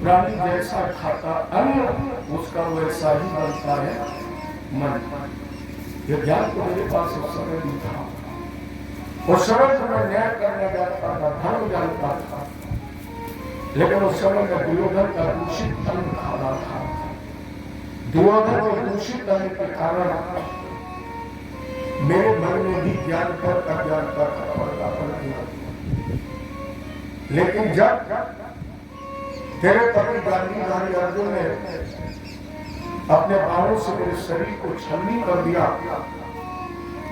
प्राणी जैसा खाता अन्न उसका वैसा ही बनता है मन। ये ज्ञान तो मेरे पास उस समय भी था, उस समय तो मैं न्याय करने जाता था, धर्म जानता था, लेकिन उस समय में दुर्योधन का दूषित अन्न खा रहा था। दुर्योधन के दूषित अन्न के कारण मेरे मन में भी ज्ञान पर अज्ञानता का पर्दा पड़ गया। लेकिन जब तेरे पति गांधी अर्जुन ने अपने बाणों से मेरे शरीर को छलनी कर दिया,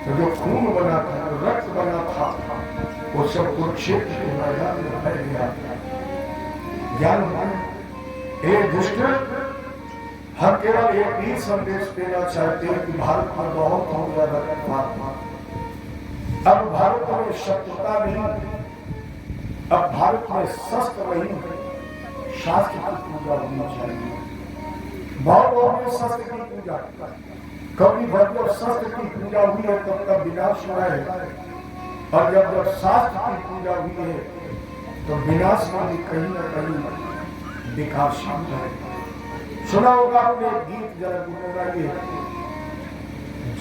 तो जो खून बना था, जो रक्त बना था, वो सब कुरुक्षेत्र के मैदान में फैल गया। ज्ञान दुष्ट, हम केवल एक ही संदेश देना चाहते हैं कि भारत में बहुत हो गया रक्तपात। अब भारत में शत्रुता नहीं, अब भारत में शस्त्र नहीं, शास्त्र की पूजा होनी चाहिए। बहुत लोगों ने शस्त्र की पूजा, कभी जब शस्त्र की पूजा हुई है तब तक विनाश हुआ है, और जब शास्त्र की पूजा हुई है तो विनाश में कहीं न कहीं विकास है। सुना होगा आपने गीत, जरा गुनगुना ये,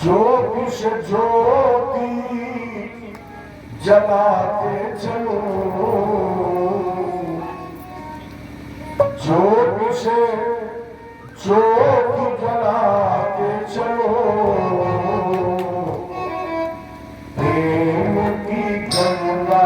ज्योतिष ज्योति जलाते चलो, ज्योतिष ज्योति जलाते चलो, प्रेम की गंगा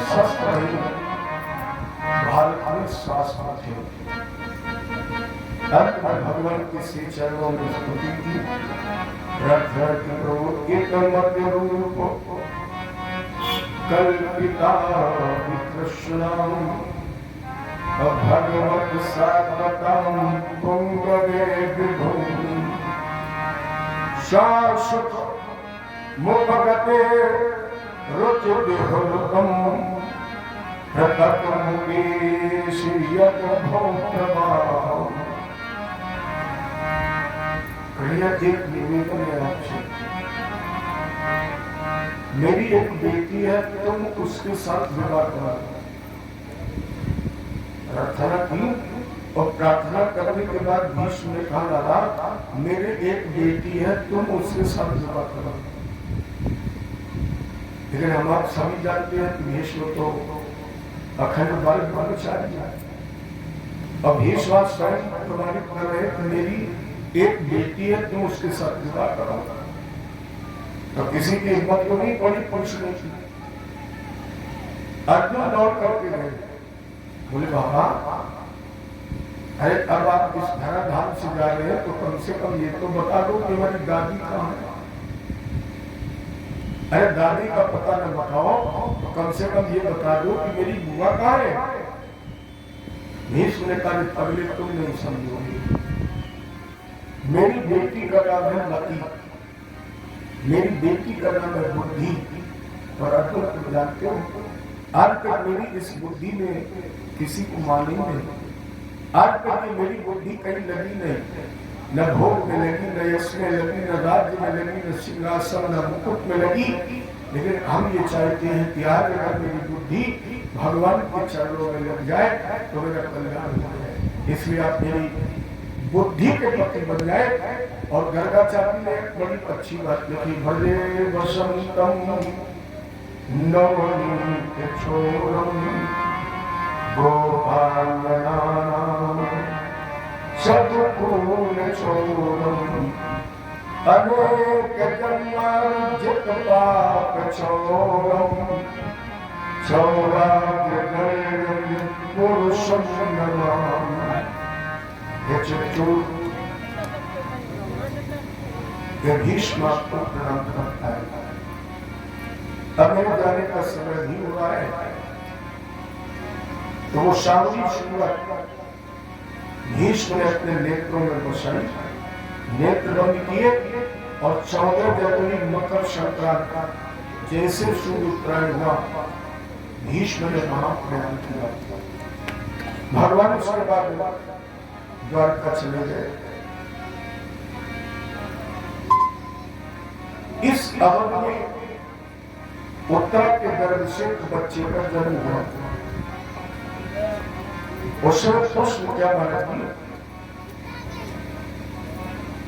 स्वस्थ रही भारत में शासन थे। अंत में भगवान के श्री चरणों में स्तुति की, प्रार्थना की प्रभु एक मध्य रूप कल्पिता कृष्णम भगवत सात्वतम पुंगवे विभुम शाश्वत मुपगते रुचि विहुलकम प्रकट मुकेश यत भौतभाव। एक निवेदन है आपसे, मेरी एक बेटी है, तुम उसके साथ विवाह करा। प्रार्थना की और प्रार्थना करने के बाद भीष्म ने कहा दादा मेरे एक बेटी है, तुम उसके साथ विवाह करो। लेकिन हम आप सभी जानते हैं कि भीष्म तो अखंड बाल ब्रह्मचारी, और भीष्म स्वयं प्रमाणित कर रहे कि मेरी एक बेटी है, तुम उसके साथ विवाह करो। तो किसी की हिम्मत को नहीं पड़ी पूछने की। अर्जुन दौड़ करके गए, बोले बाबा अरे अब आप इस धराधाम से जा रहे हैं तो कम से कम ये तो बता दो कि हमारी दादी कहाँ है। अरे दादी का पता न बताओ तो कम से कम ये बता दो कि मेरी बुआ कहाँ है। भीष्म ने कहा अगले तुम नहीं समझोगे, मेरी बेटी का नाम है मती, मेरी बेटी का नाम है बुद्धि। और अर्जुन तुम जानते हो आज तक मेरी इस बुद्धि में किसी को मानी नहीं, आज तक ये मेरी बुद्धि कहीं लगी नहीं, न भोग में लगी, न यश में लगी, न राज्य में लगी, न सिंहासन न मुकुट में लगी। लेकिन हम ये चाहते हैं कि आज अगर मेरी बुद्धि भगवान के चरणों में लग जाए तो मेरा कल्याण हो जाए। इसलिए आप मेरी बुद्धि के पति बन जाए। और गर्गाचार्य ने एक बड़ी अच्छी बात लिखी, भले वसंतम नवनीत छोरम गोपालनानाम सद्गुण छोरम अनेक जन्मार्जित पाप छोरम सौभाग्यधर्म पुरुषम नमामि। ये भीष्म आपको प्रणाम करता है। अब मेरे जाने का समय भी हुआ है तो वो शांति शुरुआत भीष्म ने अपने नेत्रों में बसाई, नेत्र बंद किए और 14 जनवरी मकर संक्रांति जैसे सूर्य उत्तरायण हुआ भीष्म ने महाप्रयाण किया। भगवान उसके बाद द्वारका चले गए। इस अवध में उत्तरा के गर्भ से बच्चे का जन्म हुआ। उसमें पुष्प क्या बात की,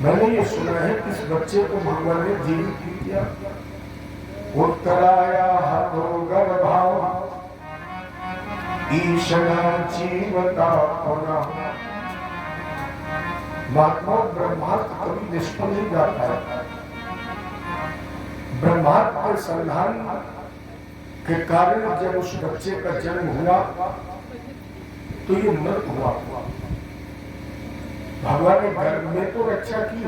मैंने ये सुना है कि इस बच्चे को भगवान ने जीवित किया। उत्तराया हतो गर्भाव ईशना जीवता होना। महात्मा ब्रह्मार्थ कभी निष्फल नहीं जाता है। ब्रह्मार्थ के संधान के कारण जब उस बच्चे का जन्म हुआ तो ये मृत हुआ। भगवान ने गर्भ में तो रक्षा की,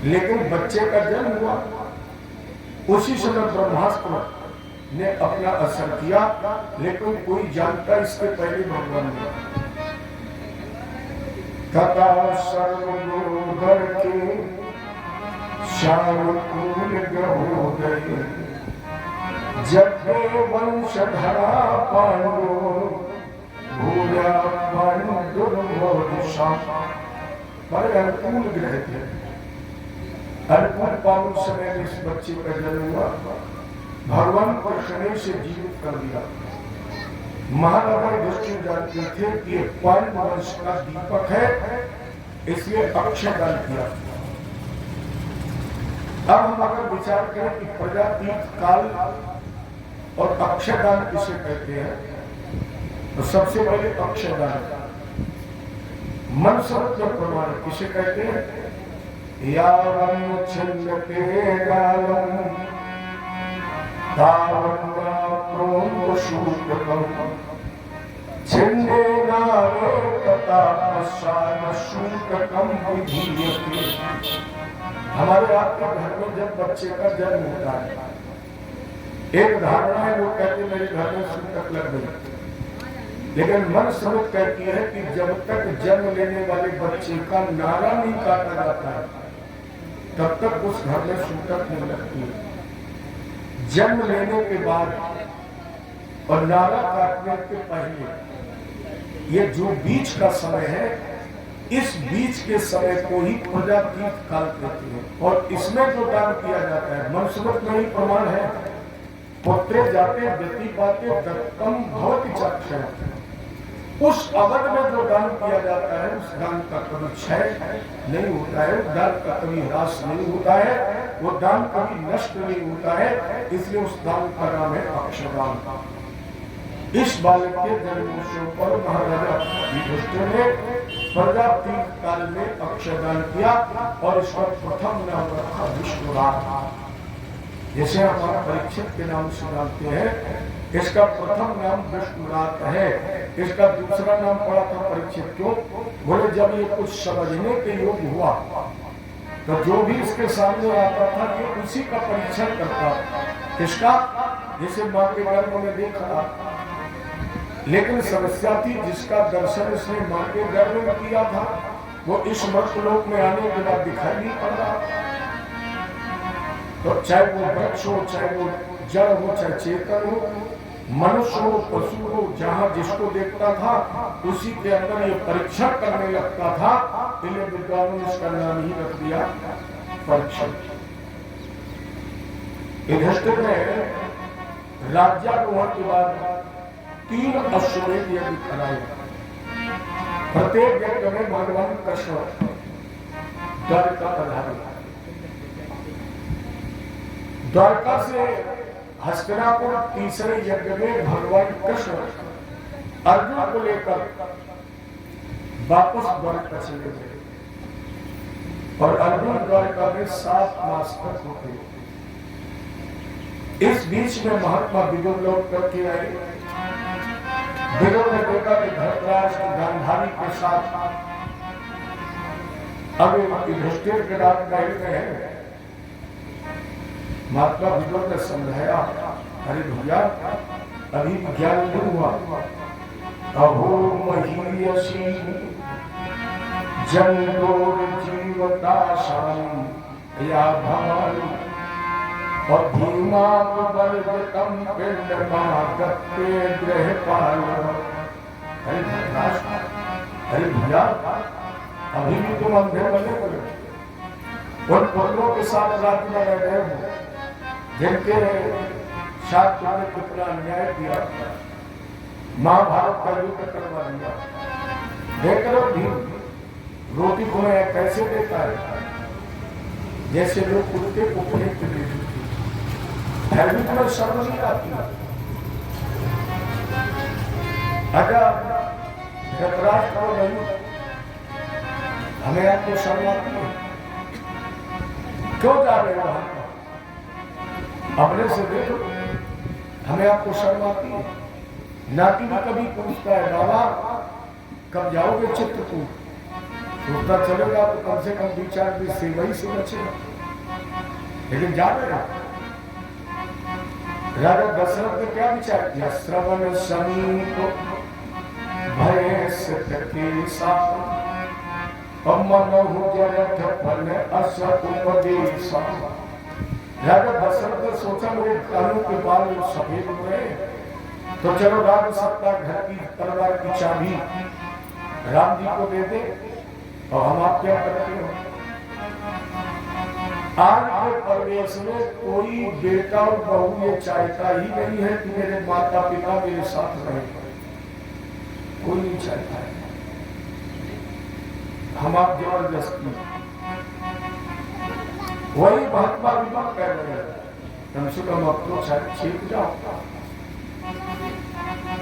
लेकिन बच्चे का जन्म हुआ उसी समय ब्रह्मास्त्र ने अपना असर किया, लेकिन कोई जानता इसके पहले भगवान ने। तथा सर्वोदर के शाकुल ग्रहो गए, जब वंशधरा पांडु भूया पांडुर्वोषा। बड़े अनुकूल ग्रह थे। अनुकूल पावन समय में इस बच्चे का जन्म हुआ। भगवान कृष्ण से जीवित कर दिया। महाराजा युधिष्ठिर जानते थे कि ये पांडु वंश का दीपक है, इसलिए अक्षयदान किया। अब हम अगर विचार करें कि प्रजातीत काल और अक्षयदान किसे कहते हैं, तो सबसे पहले अक्षयदान मनसरत्व प्रमाण किसे कहते हैं? यावं छिन्नते गालं तावन्ना प्रोम रूपम छिन्ने नारे तथा पश्चान शूककम विधीयते। हमारे आपके घर में जब बच्चे का जन्म होता है, एक धारणा है, लोग कहते मेरे घर में शूकक लग गई, लेकिन मन समझ कहती है कि जब तक जन्म लेने वाले बच्चे का नारा नहीं काटा जाता है तब तक उस घर में शूकक नहीं लगती है। जन्म लेने के बाद और नारा काटने के पहले ये जो बीच का समय है, इस बीच के समय को ही प्रजातीत काल कहते हैं। और इसमें जो दान किया जाता है, मनुस्मृत में ही प्रमाण है, पुत्रे जाते व्यति पाते दत्तम भवति चक्षुः। उस अवध में जो दान किया जाता है, उस दान का कभी क्षय नहीं होता है, उस दान का कभी ह्रास नहीं होता है, वो दान कभी नष्ट नहीं होता है। इसलिए उस दान का नाम है अक्षदान। इस बालक के जन्मोत्सव पर महाराजा युधिष्ठिर ने प्रजातीत काल में अक्षदान किया और इस पर प्रथम नाम रखा विष्णुराज। जैसे हमारा परीक्षित के नाम से जानते हैं, इसका प्रथम नाम विष्णुराज है। इसका दूसरा नाम पड़ा था परीक्षित। क्यों? बोले जब ये कुछ समझने के योग्य हुआ तो जो भी इसके सामने आता था कि उसी का परीक्षण करता। इसका जिसे मां के गर्भ में देखा, लेकिन समस्या थी जिसका दर्शन इसने मां के गर्भ में किया था वो इस मर्तलोक में आने के बाद दिखाई नहीं पड़ रहा। तो चाहे वो वृक्ष हो, चाहे वो जड़ हो, चाहे चेतन हो, मनुष्य हो, पशु हो, जहां जिसको देखता था उसी के अंदर ये परीक्षण करने लगता था। इसलिए विद्वानों ने इसका नाम ही रख दिया परीक्षण। युधिष्ठिर ने राज्यारोहण के बाद 3 अश्वमेध यज्ञ कराए। प्रत्येक यज्ञ में भगवान कृष्ण द्वारका पधारे। द्वारका से हस्तिनापुर तीसरे यज्ञ में भगवान कृष्ण अर्जुन को लेकर वापस द्वारका चले गए और अर्जुन द्वारका में 7 मास तक रुके। इस बीच में महात्मा विदुर लौट करके आए। विदुर ने देखा कि धृतराष्ट्र गांधारी के साथ अब युधिष्ठिर के रात महल में है। महात्मा विदुर ने समझाया, अरे भैया अभी ज्ञान नहीं हुआ। अहो महीयसी जंतोर जीवताशाम या भवानी और धीमा वर्गतम पिंडमागत्ते गृहपाल। अरे भैया अभी भी तुम अंधे बने बोले, उन पुत्रों के साथ रात में रह रहे हो जिनके साथ तुमने कितना अन्याय किया, महाभारत का युद्ध करवा दिया। देख लो भीम रोटी को कैसे देता है, जैसे लोग कुत्ते को फेंक के दे देते। भी तुम्हें शर्म नहीं आती? अगर धृतराष्ट्र को नहीं, हमें आपको शर्म आती है? क्यों जा रहे हो वहां? अपने से देखो, हमें आपको शर्म आती है? नाती भी कभी पूछता है, बाबा कब जाओगे चित्रकूट? सोचता चलेगा तो कम से कम 2-4 दिन सेवा ही से बचेगा, लेकिन जा रहे हो। राजा दशरथ ने क्या विचार किया? श्रवण समीप भय सकेसा मनहु जरठ फल अस उपदेशा। राजा दशरथ ने सोचा मेरे कानों के बाल सफेद हो रहे, तो चलो राज सत्ता घर की तलवार की चाबी राम जी को दे दे और हम आप क्या करते हो? आज के परिवेश में कोई बेटा और बहू ये चाहता ही नहीं है कि मेरे माता पिता मेरे साथ रहे, कोई नहीं चाहता है। हम आप जबरदस्ती, वही महात्मा विदुर कह रहे हैं, कम से कम अब तो छीप जाओ।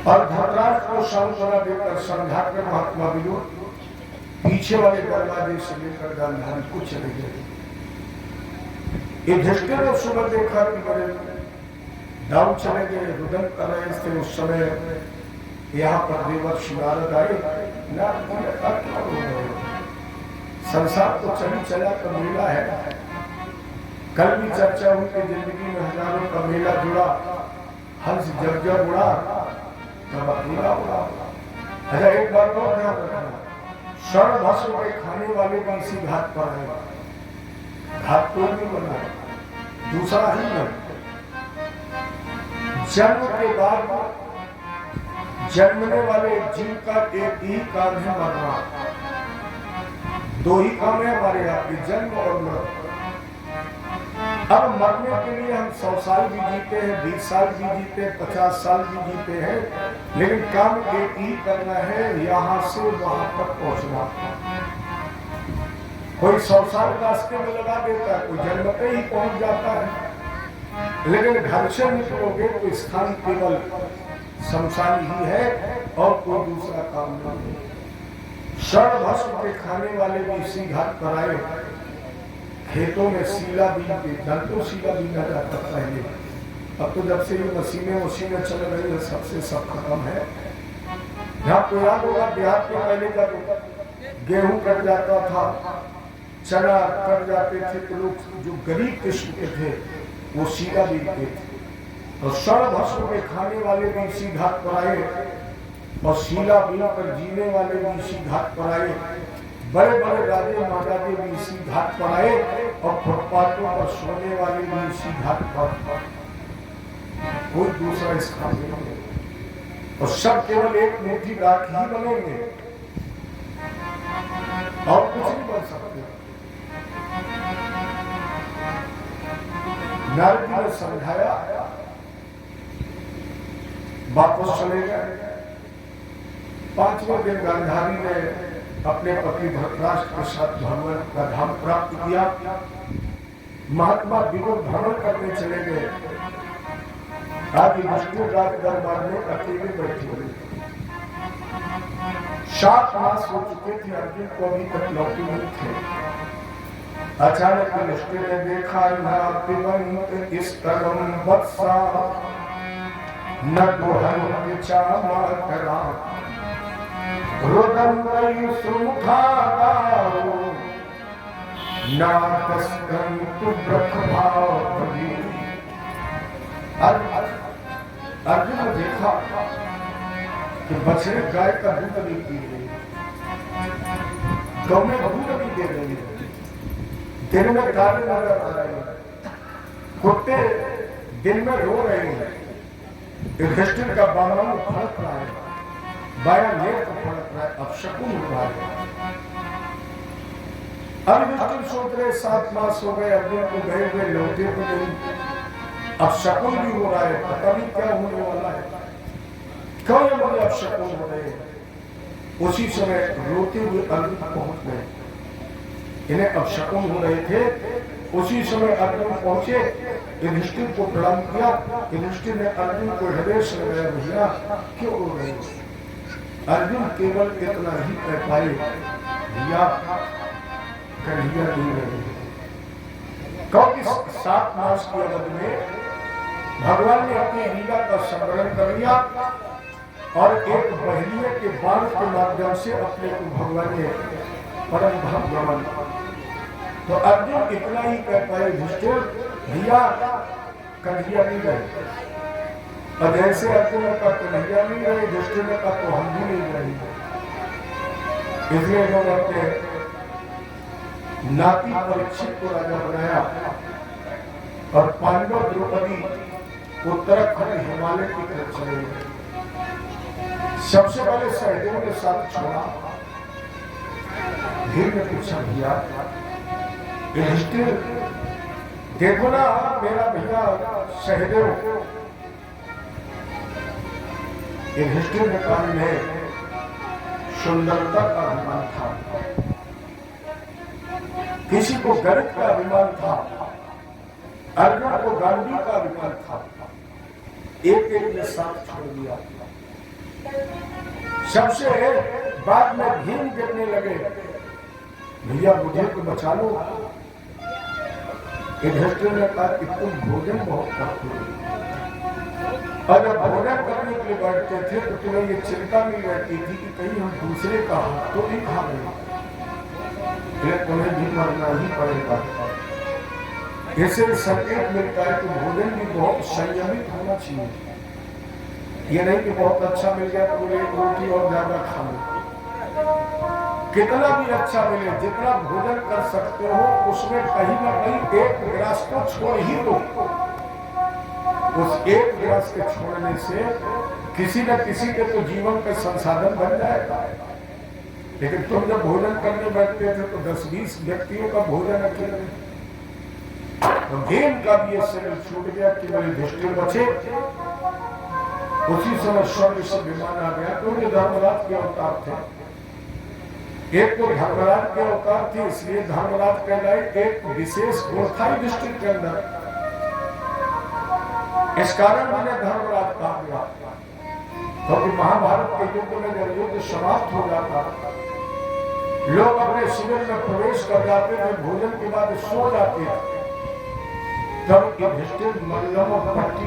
और धृतराष्ट्र को सांत्वना देकर समझाकर महात्मा विदुर पीछे वाले दरवाजे से लेकर गांधारी को चले गए। युधिष्ठिर ने सुबह देखा कि मेरे दाऊ चले गए, रुदन कर रहे थे उस समय। यहाँ पर देवर्षि नारद आए, संसार तो चली चला का मेला है। कल भी चर्चा हुई कि जिंदगी में हजारों का मेला जुड़ा, हंस जब जब उड़ा तब अकेला उड़ा। अच्छा, एक बार और ध्यान रखना, स्वर्ण भस्म के खाने वाले भी इसी घाट पर है। घाट कोई नहीं बना, दूसरा ही नहीं। जन्म के बाद जन्मने वाले जीव का एक ही काम है मरना। दो ही काम है हमारे आपके, जन्म और मृत्यु। अब मरने के लिए हम 100 साल भी जीते हैं, 20 साल भी जीते हैं, 50 साल भी जीते हैं, लेकिन काम एक ही करना है, यहाँ से वहां तक पहुंचना। कोई 100 साल रास्ते में लगा देता है, कोई जन्मते ही पहुंच जाता है। लेकिन घर से निकलोगे तो स्थान केवल शमशान ही है और कोई दूसरा काम नहीं। स्वर्ण भस्म के खाने वाले भी इसी घाट पर आए। खेतों में सीला बीनते, जल तो सीला बीना जाता पहले, अब तो जब से ये मशीनें चल रही है, सबसे सब खत्म है। आपको याद होगा देहात में पहले जब गेहूं कट जाता था, चना कट जाते थे, तो लोग जो गरीब किस्म के थे वो सीला बीनते थे। और स्वर्ण भस्म के खाने वाले भी इसी घाट पर आए और सीला बीन कर जीने वाले भी इसी घाट पर आए। बड़े बड़े राजे महाराजे भी इसी घाट पर आए और फुटपाथों पर सोने वाले भी इसी घाट पर। कोई दूसरा स्थान नहीं, और सब केवल एक मुट्ठी राख ही बनेंगे और कुछ नहीं बन सकते। नारद जी ने समझाया, वापस चले गए। 5वें दिन गांधारी ने अपने पति धृतराष्ट्र के साथ भगवान का धाम प्राप्त किया। महात्मा विनोद भ्रमण करने चले गए। आज विष्णु राज दरबार में अकेले बैठे हुए 7 मास हो चुके थे, अर्जुन को अभी तक लौटे नहीं थे। अचानक युधिष्ठिर ने देखा, इस तरम वत्सा न दुहन विचामा करा, रुदन सुमुखादारो नाकस्कं तु ब्रह्मभावि। अर्जुन ने देखा कि बछड़े गाय का दूध नहीं पी रही, गौ में दूध नहीं दे रही है, दिन में काले नजर आ रहे हैं, कुत्ते दिन में रो रहे हैं, युधिष्ठिर का बाणा फड़क रहा है, बाया नेत्र फड़क रहा है, अपशकुन हो रहा है। अब युधिष्ठिर सोच रहे 7 मास हो गए, अर्जुन को गए हुए लौटे तो नहीं, अब शकुन भी हो रहा है, पता नहीं क्या होने वाला है, क्यों ये मुझे अब शकुन हो रहे हैं। उसी समय रोते हुए अर्जुन पहुंच गए, इन्हें अब शकुन हो रहे थे। उसी समय अर्जुन पहुंचे, युधिष्ठिर को प्रणाम किया। युधिष्ठिर ने अर्जुन को हृदय से लगाया, भैया क्यों रो रहे हो। अर्जुन केवल इतना ही कह पाए, भैया कन्हैया नहीं रहे, क्योंकि 7 मास की अवधि में भगवान ने अपनी लीला का स्मरण कर लिया और एक बहलिये के बाण के माध्यम से अपने को भगवान ने परम धाम गमन। तो अर्जुन इतना ही कह पाए, युधिष्ठिर भैया कन्हैया नहीं रहे। और जैसे अर्जुन ने कहा कन्हैया नहीं रहे, युधिष्ठिर ने कहा तो हम भी नहीं रहे। इसलिए इन्होंने अपने नाती परीक्षित को राजा बनाया और पांडव द्रौपदी उत्तराखंड हिमालय की तरफ चले गए। सबसे पहले सहदेव के साथ छोड़ा। भीड़ ने पूछा, भैया युधिष्ठिर देखो ना मेरा भैया सहदेव। युधिष्ठिर ने कहा, में सुंदरता का अभिमान था, किसी को गणित का अभिमान था, अर्जुन को गांधी का अभिमान था, एक ने साथ छोड़ दिया। सबसे बाद में भीम गिरने लगे, भैया मुझे तो बचा लो। युधिष्ठिर ने कहा कि तुम भोजन बहुत करते हो, और जब भोजन करने के लिए बैठते थे तो तुम्हें ये चिंता नहीं रहती थी कि कहीं हम दूसरे का हाथ तो नहीं खा रहे, फिर तुम्हें भी मरना ही पड़ेगा। इससे संकेत मिलता है कि भोजन भी बहुत संयमित होना चाहिए। ये नहीं कि बहुत अच्छा मिल गया तो एक रोटी और ज्यादा खा लो। कितना भी अच्छा मिले, जितना भोजन कर सकते हो उसमें कहीं ना कहीं एक गिलास को छोड़ ही दो। उस एक गिलास के छोड़ने से किसी न किसी के तो जीवन का संसाधन बन जाएगा। लेकिन तुम जब भोजन करने बैठते थे तो 10-20 व्यक्तियों का भोजन अकेले, तो गेम का भी ये शरीर छूट गया कि मेरे दृष्टि बचे। उसी समय स्वर्ग से विमान आ गया, क्योंकि धर्मराज के अवतार थे। एक तो धर्मराज के अवतार थे, इसलिए धर्मराज कहलाए। एक विशेष गुण था युधिष्ठिर के अंदर, इस कारण मैंने धर्मराज कहा गया। क्योंकि महाभारत के युद्ध में जब युद्ध समाप्त हो जाता, लोग अपने शिविर में प्रवेश कर जाते थे, भोजन के बाद सो जाते थे, तब युधिष्ठिर मल्लम और पट्टी